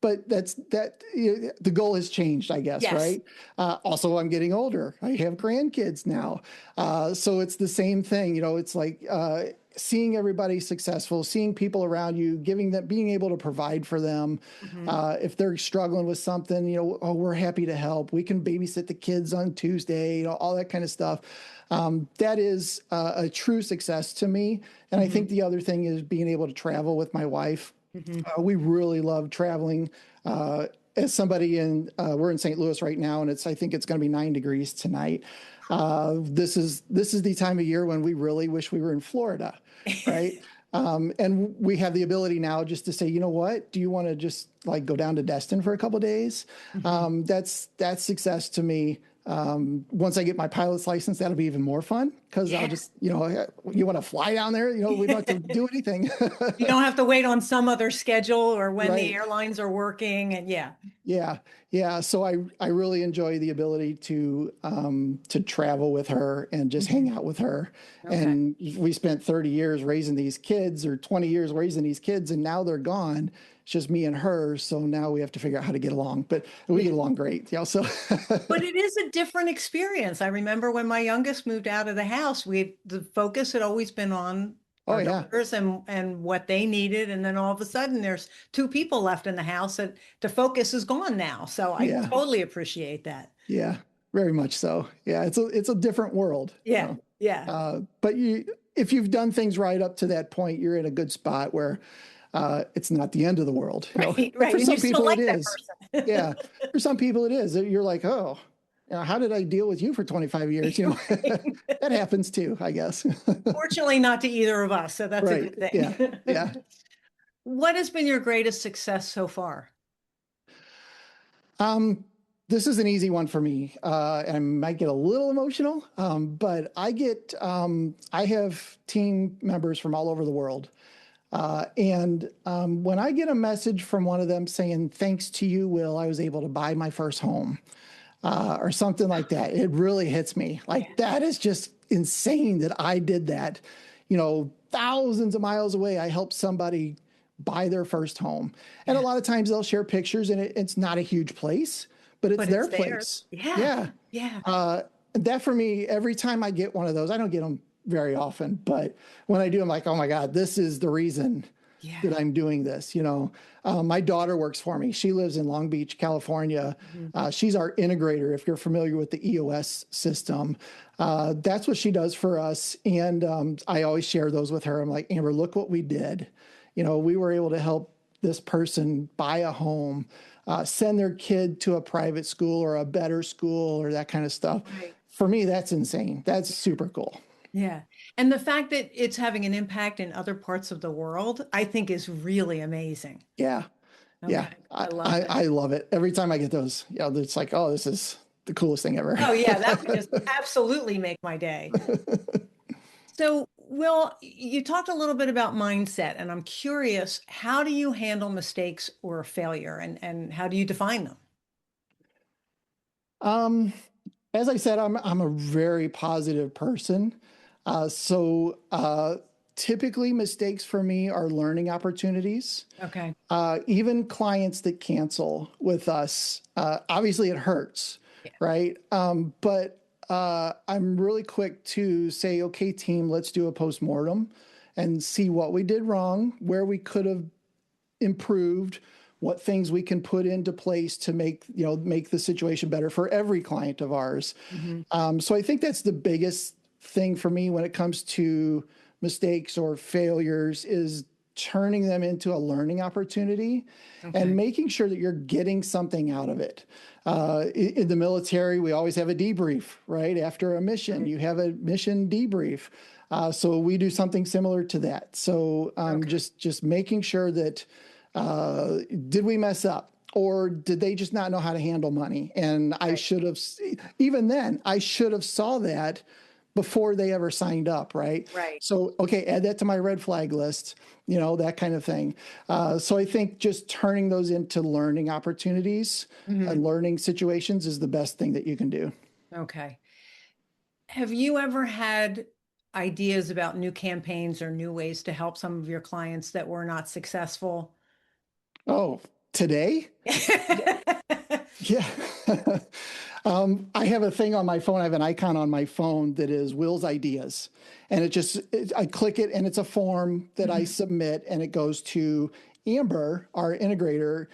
but the goal has changed, I guess, yes. Right? Also, I'm getting older. I have grandkids now. So it's the same thing, it's like seeing everybody successful, seeing people around you, being able to provide for them. If they're struggling with something, we're happy to help. We can babysit the kids on Tuesday, all that kind of stuff. That is a true success to me. And I think the other thing is being able to travel with my wife. We really love traveling. As somebody we're in St. Louis right now, and I think it's going to be 9 degrees tonight. This is the time of year when we really wish we were in Florida, right? And we have the ability now just to say, you know what? Do you want to just go down to Destin for a couple of days? That's success to me. Once I get my pilot's license, that'll be even more fun because I'll just, you want to fly down there, we don't have to do anything. You don't have to wait on some other schedule or when Right. the airlines are working. And Yeah. So I really enjoy the ability to travel with her and just hang out with her. Okay. And we spent 30 years raising these kids, or 20 years raising these kids, and now they're gone. It's just me and her. So now we have to figure out how to get along, but we get along great. So, but it is a different experience. I remember when my youngest moved out of the house, the focus had always been on our daughters and what they needed. And then all of a sudden there's two people left in the house and the focus is gone now. So I totally appreciate that. Yeah, very much so. Yeah. It's a different world. Yeah. Yeah. But if you've done things right up to that point, you're in a good spot where it's not the end of the world. Right. For some people it is. Yeah. For some people it is. You're like, oh, how did I deal with you for 25 years? That happens too, I guess. Fortunately, not to either of us. So that's a good thing. Yeah. What has been your greatest success so far? This is an easy one for me. And I might get a little emotional, but I have team members from all over the world. And when I get a message from one of them saying, thanks to you, Will, I was able to buy my first home, or something like that, it really hits me. Like, that is just insane that I did that. Thousands of miles away, I helped somebody buy their first home. And a lot of times they'll share pictures, and it's not a huge place, but it's their place. Yeah. That for me, every time I get one of those, I don't get them very often, but when I do, I'm like, oh my God, this is the reason that I'm doing this. My daughter works for me. She lives in Long Beach, California. She's our integrator. If you're familiar with the EOS system, that's what she does for us. And I always share those with her. I'm like, Amber, look what we did. We were able to help this person buy a home, send their kid to a private school or a better school or that kind of stuff. Right. For me, that's insane. That's super cool. Yeah. And the fact that it's having an impact in other parts of the world, I think is really amazing. Yeah. Okay. Yeah. I love it. Every time I get those, it's like, oh, this is the coolest thing ever. Oh yeah. That would just absolutely make my day. So, Will, you talked a little bit about mindset, and I'm curious, how do you handle mistakes or failure, and how do you define them? As I said, I'm a very positive person. So typically mistakes for me are learning opportunities. Okay. Even clients that cancel with us, obviously it hurts, right? But I'm really quick to say, okay, team, let's do a postmortem and see what we did wrong, where we could have improved, what things we can put into place to make the situation better for every client of ours. So I think that's the biggest thing for me when it comes to mistakes or failures, is turning them into a learning opportunity and making sure that you're getting something out of it. In the military, we always have a debrief, right? After a mission, you have a mission debrief. So we do something similar to that. So just making sure that, did we mess up, or did they just not know how to handle money? And I should have, even then, I should have saw that before they ever signed up, right? Right. So, okay, add that to my red flag list, that kind of thing. So I think just turning those into learning opportunities and learning situations is the best thing that you can do. Okay. Have you ever had ideas about new campaigns or new ways to help some of your clients that were not successful? Oh, today? Yeah. I have a thing on my phone. I have an icon on my phone that is Will's Ideas. And I click it, and it's a form that I submit, and it goes to Amber, our integrator,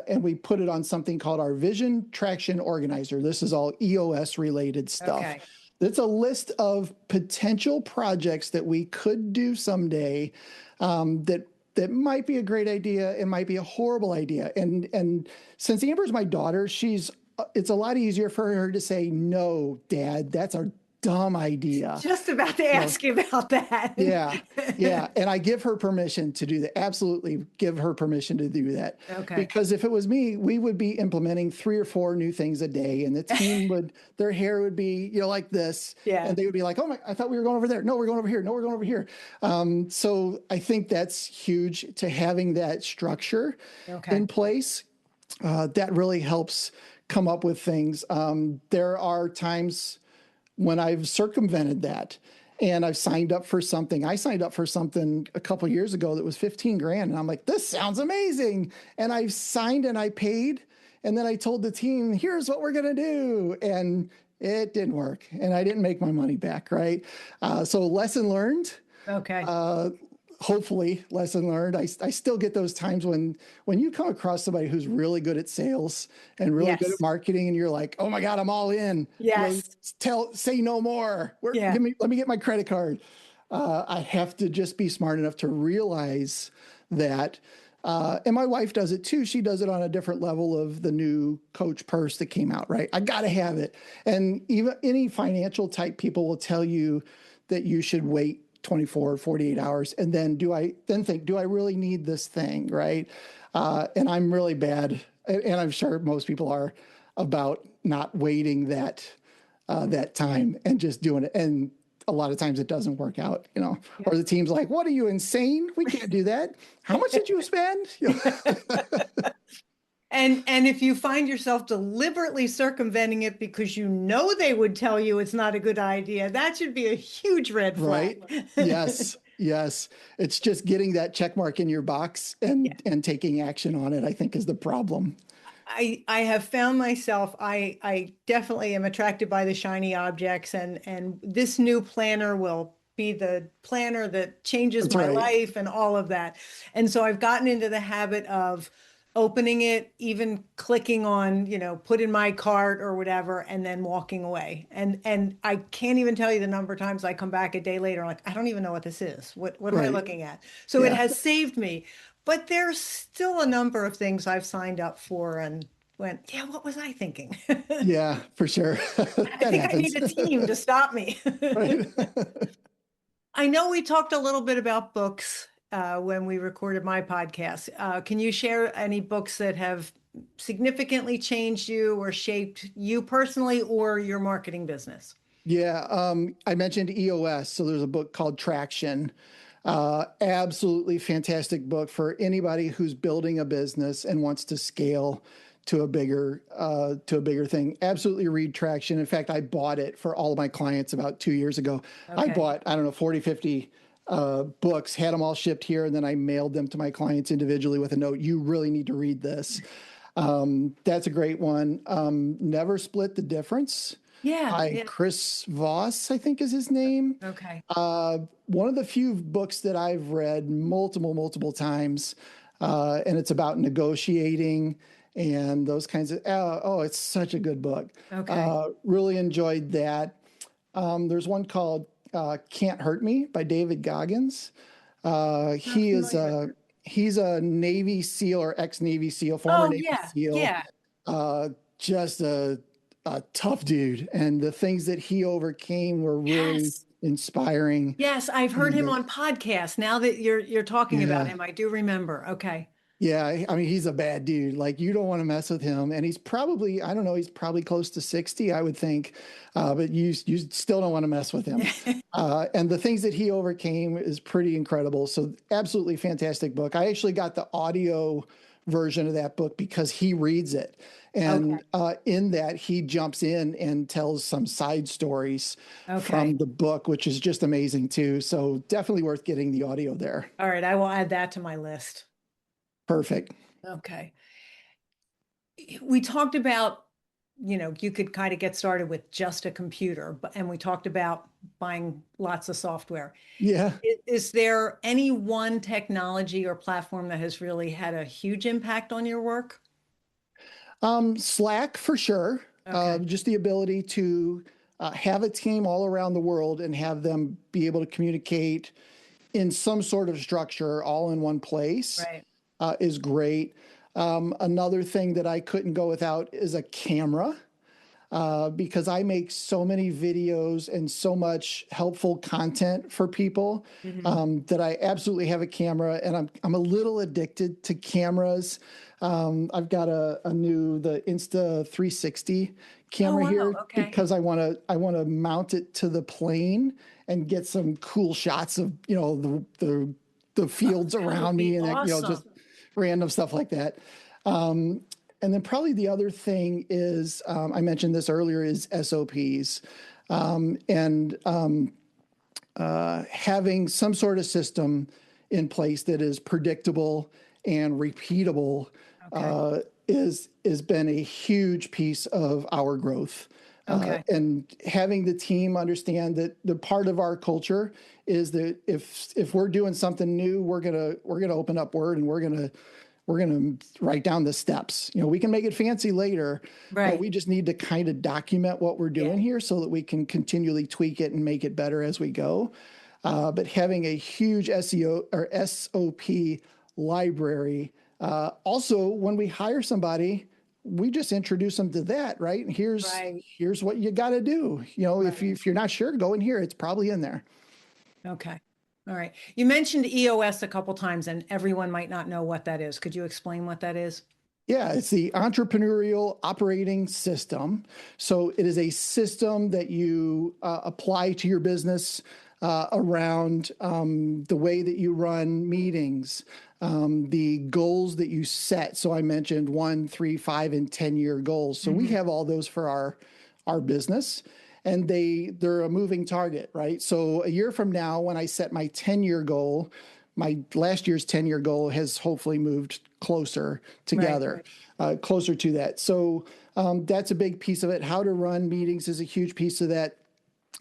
and we put it on something called our Vision Traction Organizer. This is all EOS related stuff. Okay. It's a list of potential projects that we could do someday, that might be a great idea. It might be a horrible idea. And since Amber's my daughter, it's a lot easier for her to say, no, Dad, dumb idea. Just about to ask you about that. Yeah. Yeah. And I give her permission to do that. Absolutely give her permission to do that. Okay. Because if it was me, we would be implementing 3 or 4 new things a day, and the team their hair would be, like this. Yeah. And they would be like, oh my, I thought we were going over there. No, we're going over here. No, we're going over here. So I think that's huge, to having that structure in place. That really helps come up with things. There are times when I've circumvented that and I've signed up for something. I signed up for something a couple of years ago that was 15 grand. And I'm like, this sounds amazing. And I signed and I paid. And then I told the team, here's what we're going to do. And it didn't work. And I didn't make my money back. Right. So lesson learned. Okay. Hopefully lesson learned. I still get those times when you come across somebody who's really good at sales and really good at marketing, and you're like, oh my God, I'm all in. Yes. Say no more. Let me get my credit card. I have to just be smart enough to realize that. And my wife does it too. She does it on a different level of the new Coach purse that came out, right? I got to have it. And even any financial type people will tell you that you should wait 24 or 48 hours. And then think, do I really need this thing? Right. And I'm really bad. And I'm sure most people are, about not waiting that time and just doing it. And a lot of times it doesn't work out, or the team's like, what are you, insane? We can't do that. How much did you spend? And if you find yourself deliberately circumventing it because they would tell you it's not a good idea, that should be a huge red flag. Right. Yes. Yes. It's just getting that check mark in your box and taking action on it, I think, is the problem. I have found myself, I definitely am attracted by the shiny objects, and this new planner will be the planner that changes my life and all of that. And so I've gotten into the habit of opening it, even clicking on, put in my cart or whatever, and then walking away. And I can't even tell you the number of times I come back a day later, like, I don't even know what this is. What am I looking at? So it has saved me. But there's still a number of things I've signed up for and went, what was I thinking? Yeah, for sure. I think I need a team to stop me. I know we talked a little bit about books when we recorded my podcast. Can you share any books that have significantly changed you or shaped you personally or your marketing business? Yeah, I mentioned EOS. So there's a book called Traction. Absolutely fantastic book for anybody who's building a business and wants to scale to a bigger thing. Absolutely read Traction. In fact, I bought it for all of my clients about 2 years ago. I bought, 40, 50 books, had them all shipped here, and then I mailed them to my clients individually with a note. You really need to read this. That's a great one. Never Split the Difference. By Chris Voss, I think is his name. Okay. One of the few books that I've read multiple times, and it's about negotiating and those kinds of, it's such a good book. Okay. Really enjoyed that. There's one called Can't Hurt Me by David Goggins. He's a Navy SEAL or ex-Navy SEAL, former Navy SEAL. Yeah. Just a tough dude. And the things that he overcame were really inspiring. Yes, I've heard him on podcasts. Now that you're talking about him, I do remember. Okay. Yeah, I mean, he's a bad dude. Like, you don't want to mess with him. And he's probably, I don't know, he's probably close to 60, I would think. But you still don't want to mess with him. And the things that he overcame is pretty incredible. So absolutely fantastic book. I actually got the audio version of that book because he reads it. And in that, he jumps in and tells some side stories from the book, which is just amazing too. So definitely worth getting the audio there. All right, I will add that to my list. Perfect. Okay. We talked about, you could kind of get started with just a computer, and we talked about buying lots of software. Yeah. Is there any one technology or platform that has really had a huge impact on your work? Slack for sure. Just the ability to have a team all around the world and have them be able to communicate in some sort of structure all in one place. Right. Is great. Another thing that I couldn't go without is a camera. because I make so many videos and so much helpful content for people that I absolutely have a camera, and I'm a little addicted to cameras. I've got the Insta 360 camera here because I want to mount it to the plane and get some cool shots of the fields around me and just random stuff like that. And then probably the other thing is, I mentioned this earlier, is SOPs, and having some sort of system in place that is predictable and repeatable is been a huge piece of our growth. And having the team understand that the part of our culture is that if we're doing something new, we're gonna open up Word and we're gonna write down the steps. We can make it fancy later, but we just need to kind of document what we're doing here so that we can continually tweak it and make it better as we go. But having a huge SEO or SOP library. Also, when we hire somebody, we just introduce them to that, right? Here's what you got to do. If you're not sure, go in here. It's probably in there. Okay. All right. You mentioned EOS a couple times, and everyone might not know what that is. Could you explain what that is? Yeah, it's the Entrepreneurial Operating System. So it is a system that you apply to your business around the way that you run meetings, the goals that you set. So I mentioned 1, 3, 5, and 10-year goals. So we have all those for our business. And they're a moving target, right? So a year from now, when I set my 10-year goal, my last year's 10-year goal has hopefully moved closer together, closer to that. So that's a big piece of it. How to run meetings is a huge piece of that.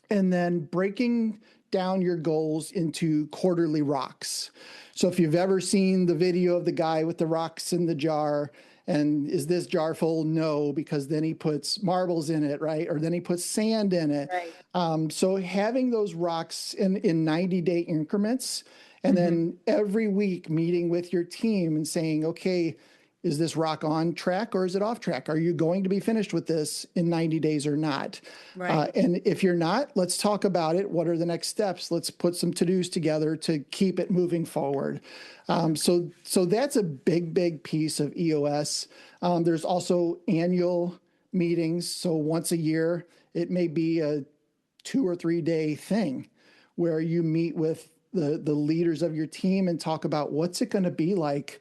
And then breaking down your goals into quarterly rocks. So if you've ever seen the video of the guy with the rocks in the jar, and is this jar full? No, because then he puts marbles in it, right? Or then he puts sand in it. Right. So having those rocks in 90-day increments, and then every week meeting with your team and saying, okay, is this rock on track or is it off track? Are you going to be finished with this in 90 days or not? Right. And if you're not, let's talk about it. What are the next steps? Let's put some to-dos together to keep it moving forward. So that's a big piece of EOS. There's also annual meetings. So once a year, it may be a 2 or 3 day thing where you meet with the leaders of your team and talk about what's it going to be like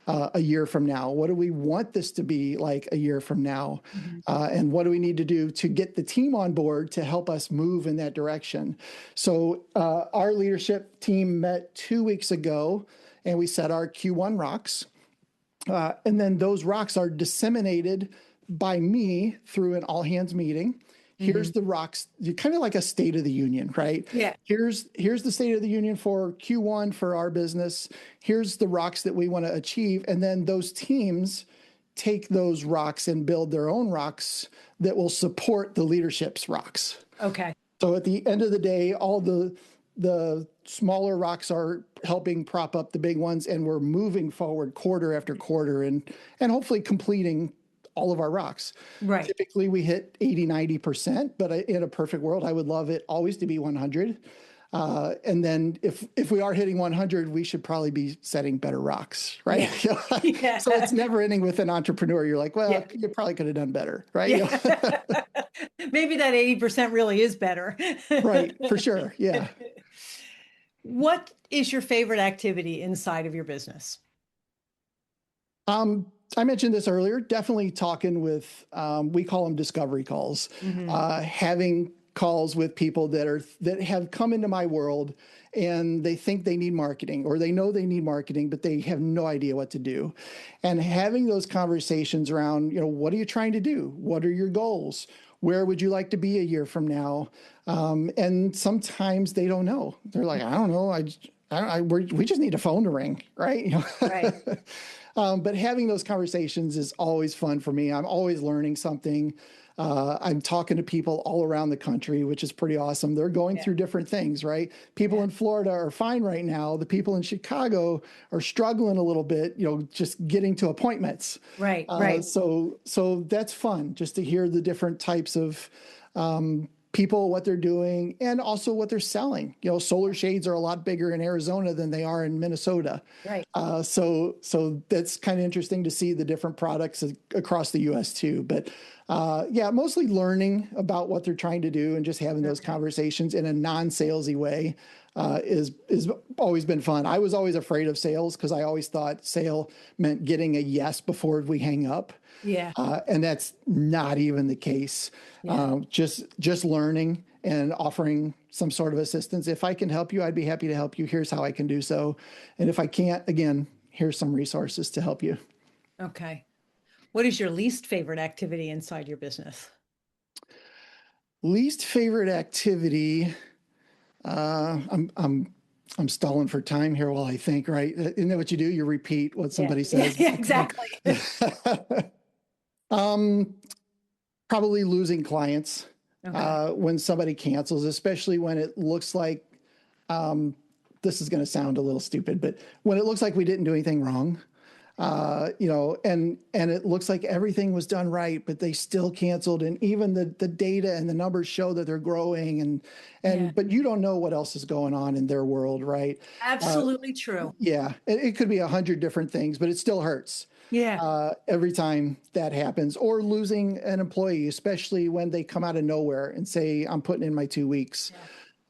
a year from now? What do we want this to be like a year from now? And what do we need to do to get the team on board to help us move in that direction? So our leadership team met 2 weeks ago, and we set our Q1 rocks. And then those rocks are disseminated by me through an all-hands meeting. Here's the rocks, kind of like a State of the Union, right? Yeah. Here's the State of the Union for Q1 for our business. Here's the rocks that we want to achieve. And then those teams take those rocks and build their own rocks that will support the leadership's rocks. Okay. So at the end of the day, all the smaller rocks are helping prop up the big ones, and we're moving forward quarter after quarter and hopefully completing all of our rocks. Right. Typically we hit 80, 90%, but in a perfect world, I would love it always to be 100. And then if we are hitting 100, we should probably be setting better rocks, right? Yeah. So it's never ending with an entrepreneur. You're like, well, you probably could have done better, right? Yeah. Maybe that 80% really is better. Right, for sure, yeah. What is your favorite activity inside of your business? I mentioned this earlier, definitely talking with, we call them discovery calls, having calls with people that have come into my world and they think they need marketing, or they know they need marketing, but they have no idea what to do. And having those conversations around, what are you trying to do? What are your goals? Where would you like to be a year from now? And sometimes they don't know. They're like, I don't know. We just need a phone to ring, right? Right. But having those conversations is always fun for me. I'm always learning something. I'm talking to people all around the country, which is pretty awesome. They're going through different things, right? People in Florida are fine right now. The people in Chicago are struggling a little bit, just getting to appointments. Right. So that's fun just to hear the different types of people, what they're doing, and also what they're selling. Solar shades are a lot bigger in Arizona than they are in Minnesota. Right. So that's kind of interesting to see the different products across the U.S. too. But mostly learning about what they're trying to do and just having those conversations in a non-salesy way is always been fun. I was always afraid of sales because I always thought sale meant getting a yes before we hang up. Yeah. And that's not even the case. Just learning and offering some sort of assistance. If I can help you, I'd be happy to help you. Here's how I can do so. And if I can't, again, here's some resources to help you. Okay. What is your least favorite activity inside your business? Least favorite activity. I'm stalling for time here while I think, right? Isn't that what you do? You repeat what somebody says. Yeah, exactly. Probably losing clients when somebody cancels, especially when it looks like, this is going to sound a little stupid, but when it looks like we didn't do anything wrong, and it looks like everything was done right, but they still canceled. And even the data and the numbers show that they're growing but you don't know what else is going on in their world, right? Absolutely true. Yeah. It could be 100 different things, but it still hurts. Yeah. Every time that happens, or losing an employee, especially when they come out of nowhere and say, I'm putting in my 2 weeks.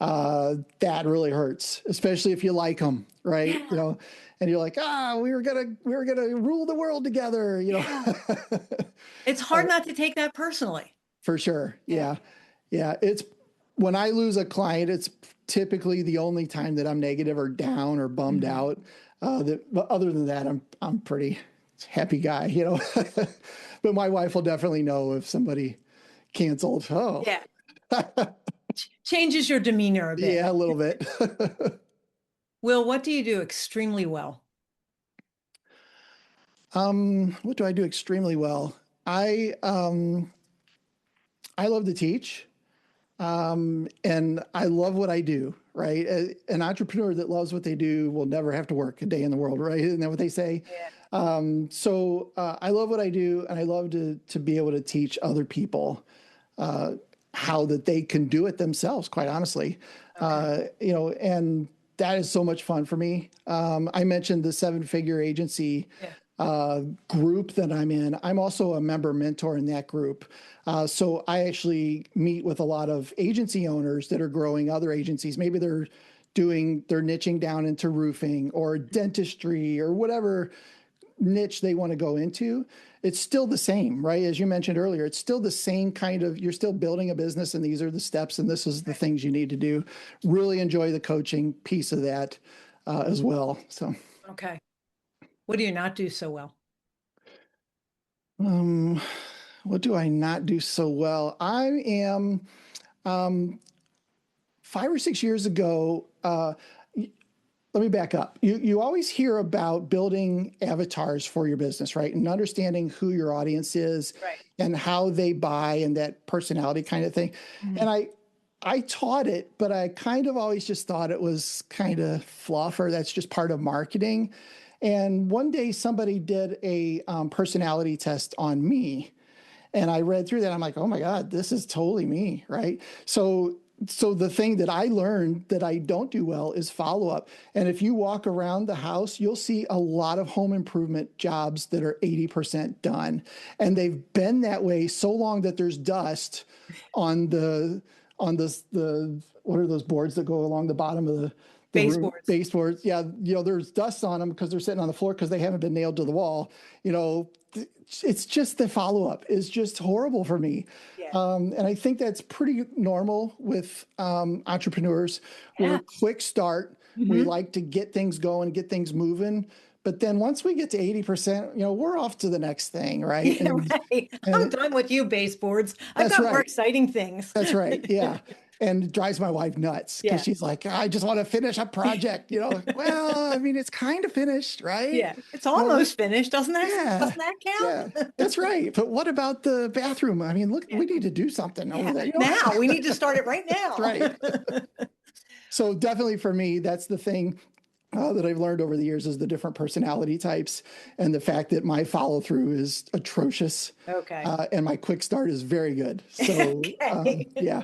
That really hurts, especially if you like them, right? Yeah. And you're like, we were gonna rule the world together, It's hard not to take that personally. For sure. Yeah. It's when I lose a client, it's typically the only time that I'm negative or down or bummed out. But other than that, I'm pretty happy guy, But my wife will definitely know if somebody canceled. Oh, yeah. Changes your demeanor a bit. Yeah, a little bit. Will, what do you do extremely well? What do I do extremely well? I love to teach. And I love what I do, right? An entrepreneur that loves what they do will never have to work a day in the world, right? Isn't that what they say? So I love what I do, and I love to be able to teach other people how that they can do it themselves, quite honestly. And that is so much fun for me. I mentioned the 7-figure agency group that I'm in. I'm also a member mentor in that group. So I actually meet with a lot of agency owners that are growing other agencies. Maybe they're niching down into roofing or dentistry or whatever niche they want to go into. It's still the same, right? As you mentioned earlier, it's still the same you're still building a business, and these are the steps, and this is the things you need to do. Really enjoy the coaching piece of that as well. So, okay. What do you not do so well? What do I not do so well? I am 5 or 6 years ago. Let me back up. You always hear about building avatars for your business, right? And understanding who your audience is and how they buy and that personality kind of thing. And I taught it, but I kind of always just thought it was kind of fluff, or that's just part of marketing. And one day somebody did a personality test on me, and I read through that. I'm like, oh my God, this is totally me, right? So the thing that I learned that I don't do well is follow-up. And if you walk around the house, you'll see a lot of home improvement jobs that are 80% done. And they've been that way so long that there's dust on the what are those boards that go along the bottom of the baseboards? Baseboards. Yeah. There's dust on them because they're sitting on the floor because they haven't been nailed to the wall. It's just the follow-up is just horrible for me. And I think that's pretty normal with entrepreneurs. We're a quick start. We like to get things going, get things moving. But then once we get to 80%, we're off to the next thing, right? Yeah, right. I'm done with you, baseboards. I've got more exciting things. That's right. Yeah. And it drives my wife nuts because she's like, I just want to finish a project, Well, I mean, it's kind of finished, right? Yeah, it's almost finished. Doesn't Yeah, that yeah, count? that's right. But what about the bathroom? I mean, look, we need to do something over there. Now we need to start it right now. That's right. So definitely for me, that's the thing that I've learned over the years is the different personality types and the fact that my follow through is atrocious. Okay. And my quick start is very good. So Okay. yeah,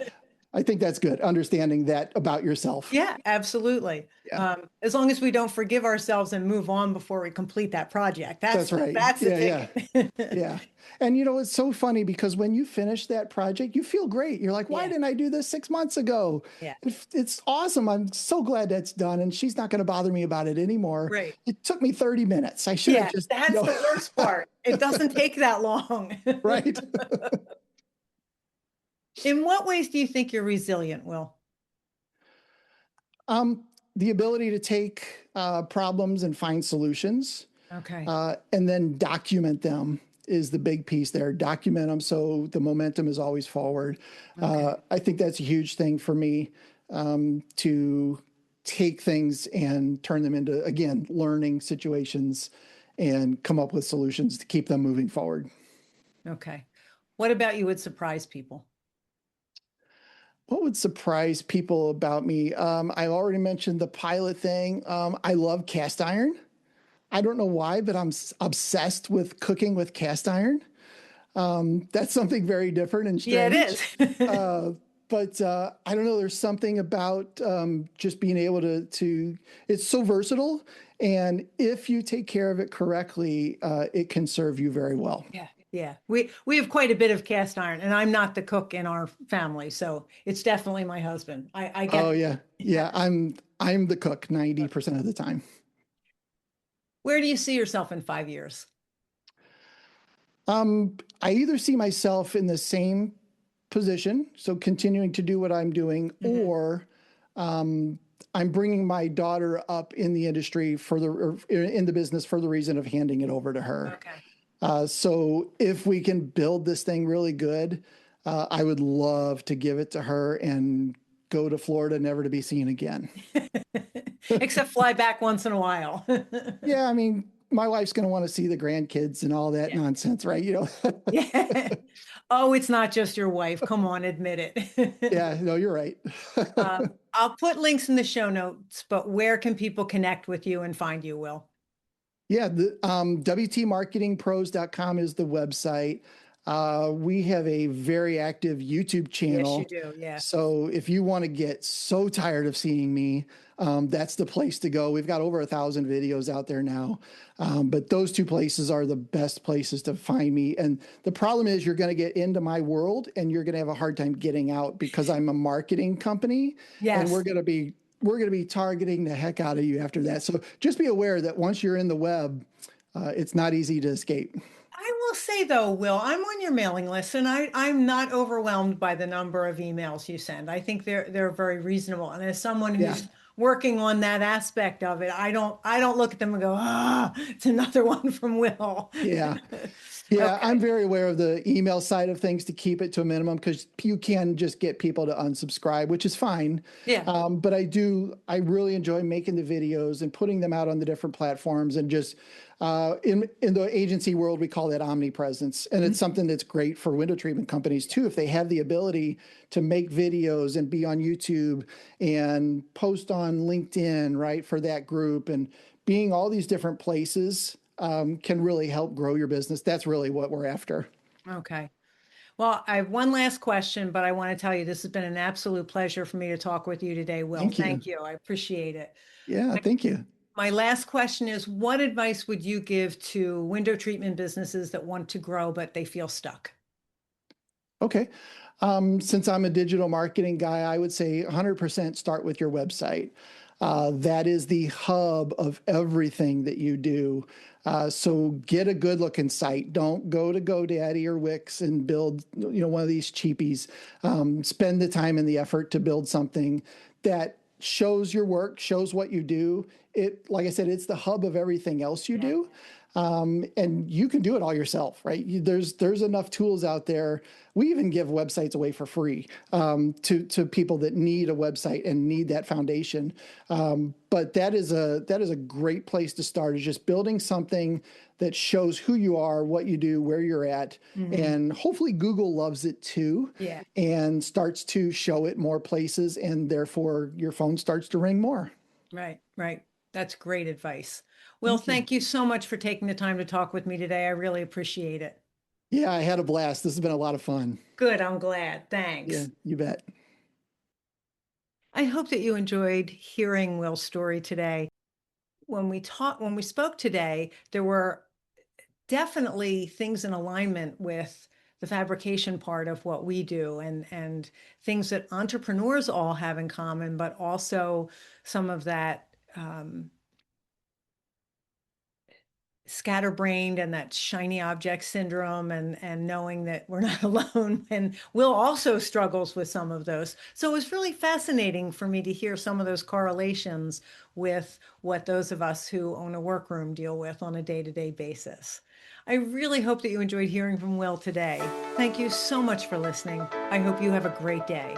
I think that's good. Understanding that about yourself. Yeah, absolutely. Yeah. As long as we don't forgive ourselves and move on before we complete that project. That's right. That's the ticket. Yeah. And it's so funny because when you finish that project, you feel great. You're like, why didn't I do this 6 months ago? Yeah. It's awesome. I'm so glad that's done. And she's not going to bother me about it anymore. Right. It took me 30 minutes. I should have just. That's the worst part. It doesn't take that long. Right. In what ways do you think you're resilient, Will? The ability to take problems and find solutions. Okay. And then document them is the big piece there. Document them so the momentum is always forward. Okay. I think that's a huge thing for me to take things and turn them into, again, learning situations and come up with solutions to keep them moving forward. Okay. What about you would surprise people? What would surprise people about me? I already mentioned the pilot thing. I love cast iron. I don't know why, but I'm obsessed with cooking with cast iron. That's something very different and strange. Yeah, it is. But I don't know. There's something about just being able to. It's so versatile, and if you take care of it correctly, it can serve you very well. Yeah. Yeah, we have quite a bit of cast iron, and I'm not the cook in our family, so it's definitely my husband. I get. Oh yeah. I'm the cook 90% of the time. Where do you see yourself in 5 years? I either see myself in the same position, so continuing to do what I'm doing, or I'm bringing my daughter up in the industry in the business for the reason of handing it over to her. Okay. So if we can build this thing really good, I would love to give it to her and go to Florida, never to be seen again. Except fly back once in a while. Yeah, I mean, my wife's going to want to see the grandkids and all that nonsense, right? Yeah. Oh, it's not just your wife. Come on, admit it. Yeah, no, you're right. I'll put links in the show notes, but where can people connect with you and find you, Will? Yeah, the WTMarketingPros.com is the website. We have a very active YouTube channel. Yes, you do. Yeah. So if you want to get so tired of seeing me, that's the place to go. We've got over 1,000 videos out there now. But those two places are the best places to find me. And the problem is you're going to get into my world and you're going to have a hard time getting out because I'm a marketing company. Yes. And we're going to be targeting the heck out of you after that. So just be aware that once you're in the web, it's not easy to escape. I will say though, Will, I'm on your mailing list and I'm not overwhelmed by the number of emails you send. I think they're very reasonable. And as someone who's working on that aspect of it, I don't look at them and go, it's another one from Will. Yeah. Yeah, okay. I'm very aware of the email side of things to keep it to a minimum because you can just get people to unsubscribe, which is fine. Yeah. But I really enjoy making the videos and putting them out on the different platforms and just in the agency world, we call that omnipresence. And it's something that's great for window treatment companies too. If they have the ability to make videos and be on YouTube and post on LinkedIn, right, for that group and being all these different places can really help grow your business. That's really what we're after. Okay. Well, I have one last question, but I want to tell you this has been an absolute pleasure for me to talk with you today, Will. Thank you. I appreciate it. Yeah, thank you. My last question is, what advice would you give to window treatment businesses that want to grow, but they feel stuck? Okay. Since I'm a digital marketing guy, I would say 100% start with your website. That is the hub of everything that you do. So get a good looking site. Don't go to GoDaddy or Wix and build, one of these cheapies. Spend the time and the effort to build something that shows your work, shows what you do, like I said, it's the hub of everything else you do. And you can do it all yourself, right? There's enough tools out there. We even give websites away for free to people that need a website and need that foundation. But that is a great place to start, is just building something that shows who you are, what you do, where you're at. And hopefully Google loves it too, and starts to show it more places, and therefore your phone starts to ring more. Right, right. That's great advice. Well, thank you so much for taking the time to talk with me today. I really appreciate it. Yeah, I had a blast. This has been a lot of fun. Good, I'm glad. Thanks. Yeah, you bet. I hope that you enjoyed hearing Will's story today. When we spoke today, there were definitely things in alignment with the fabrication part of what we do, and things that entrepreneurs all have in common, but also some of that scatterbrained and that shiny object syndrome, and knowing that we're not alone, and Will also struggles with some of those. So it was really fascinating for me to hear some of those correlations with what those of us who own a workroom deal with on a day-to-day basis. I really hope that you enjoyed hearing from Will today. Thank you so much for listening. I hope you have a great day.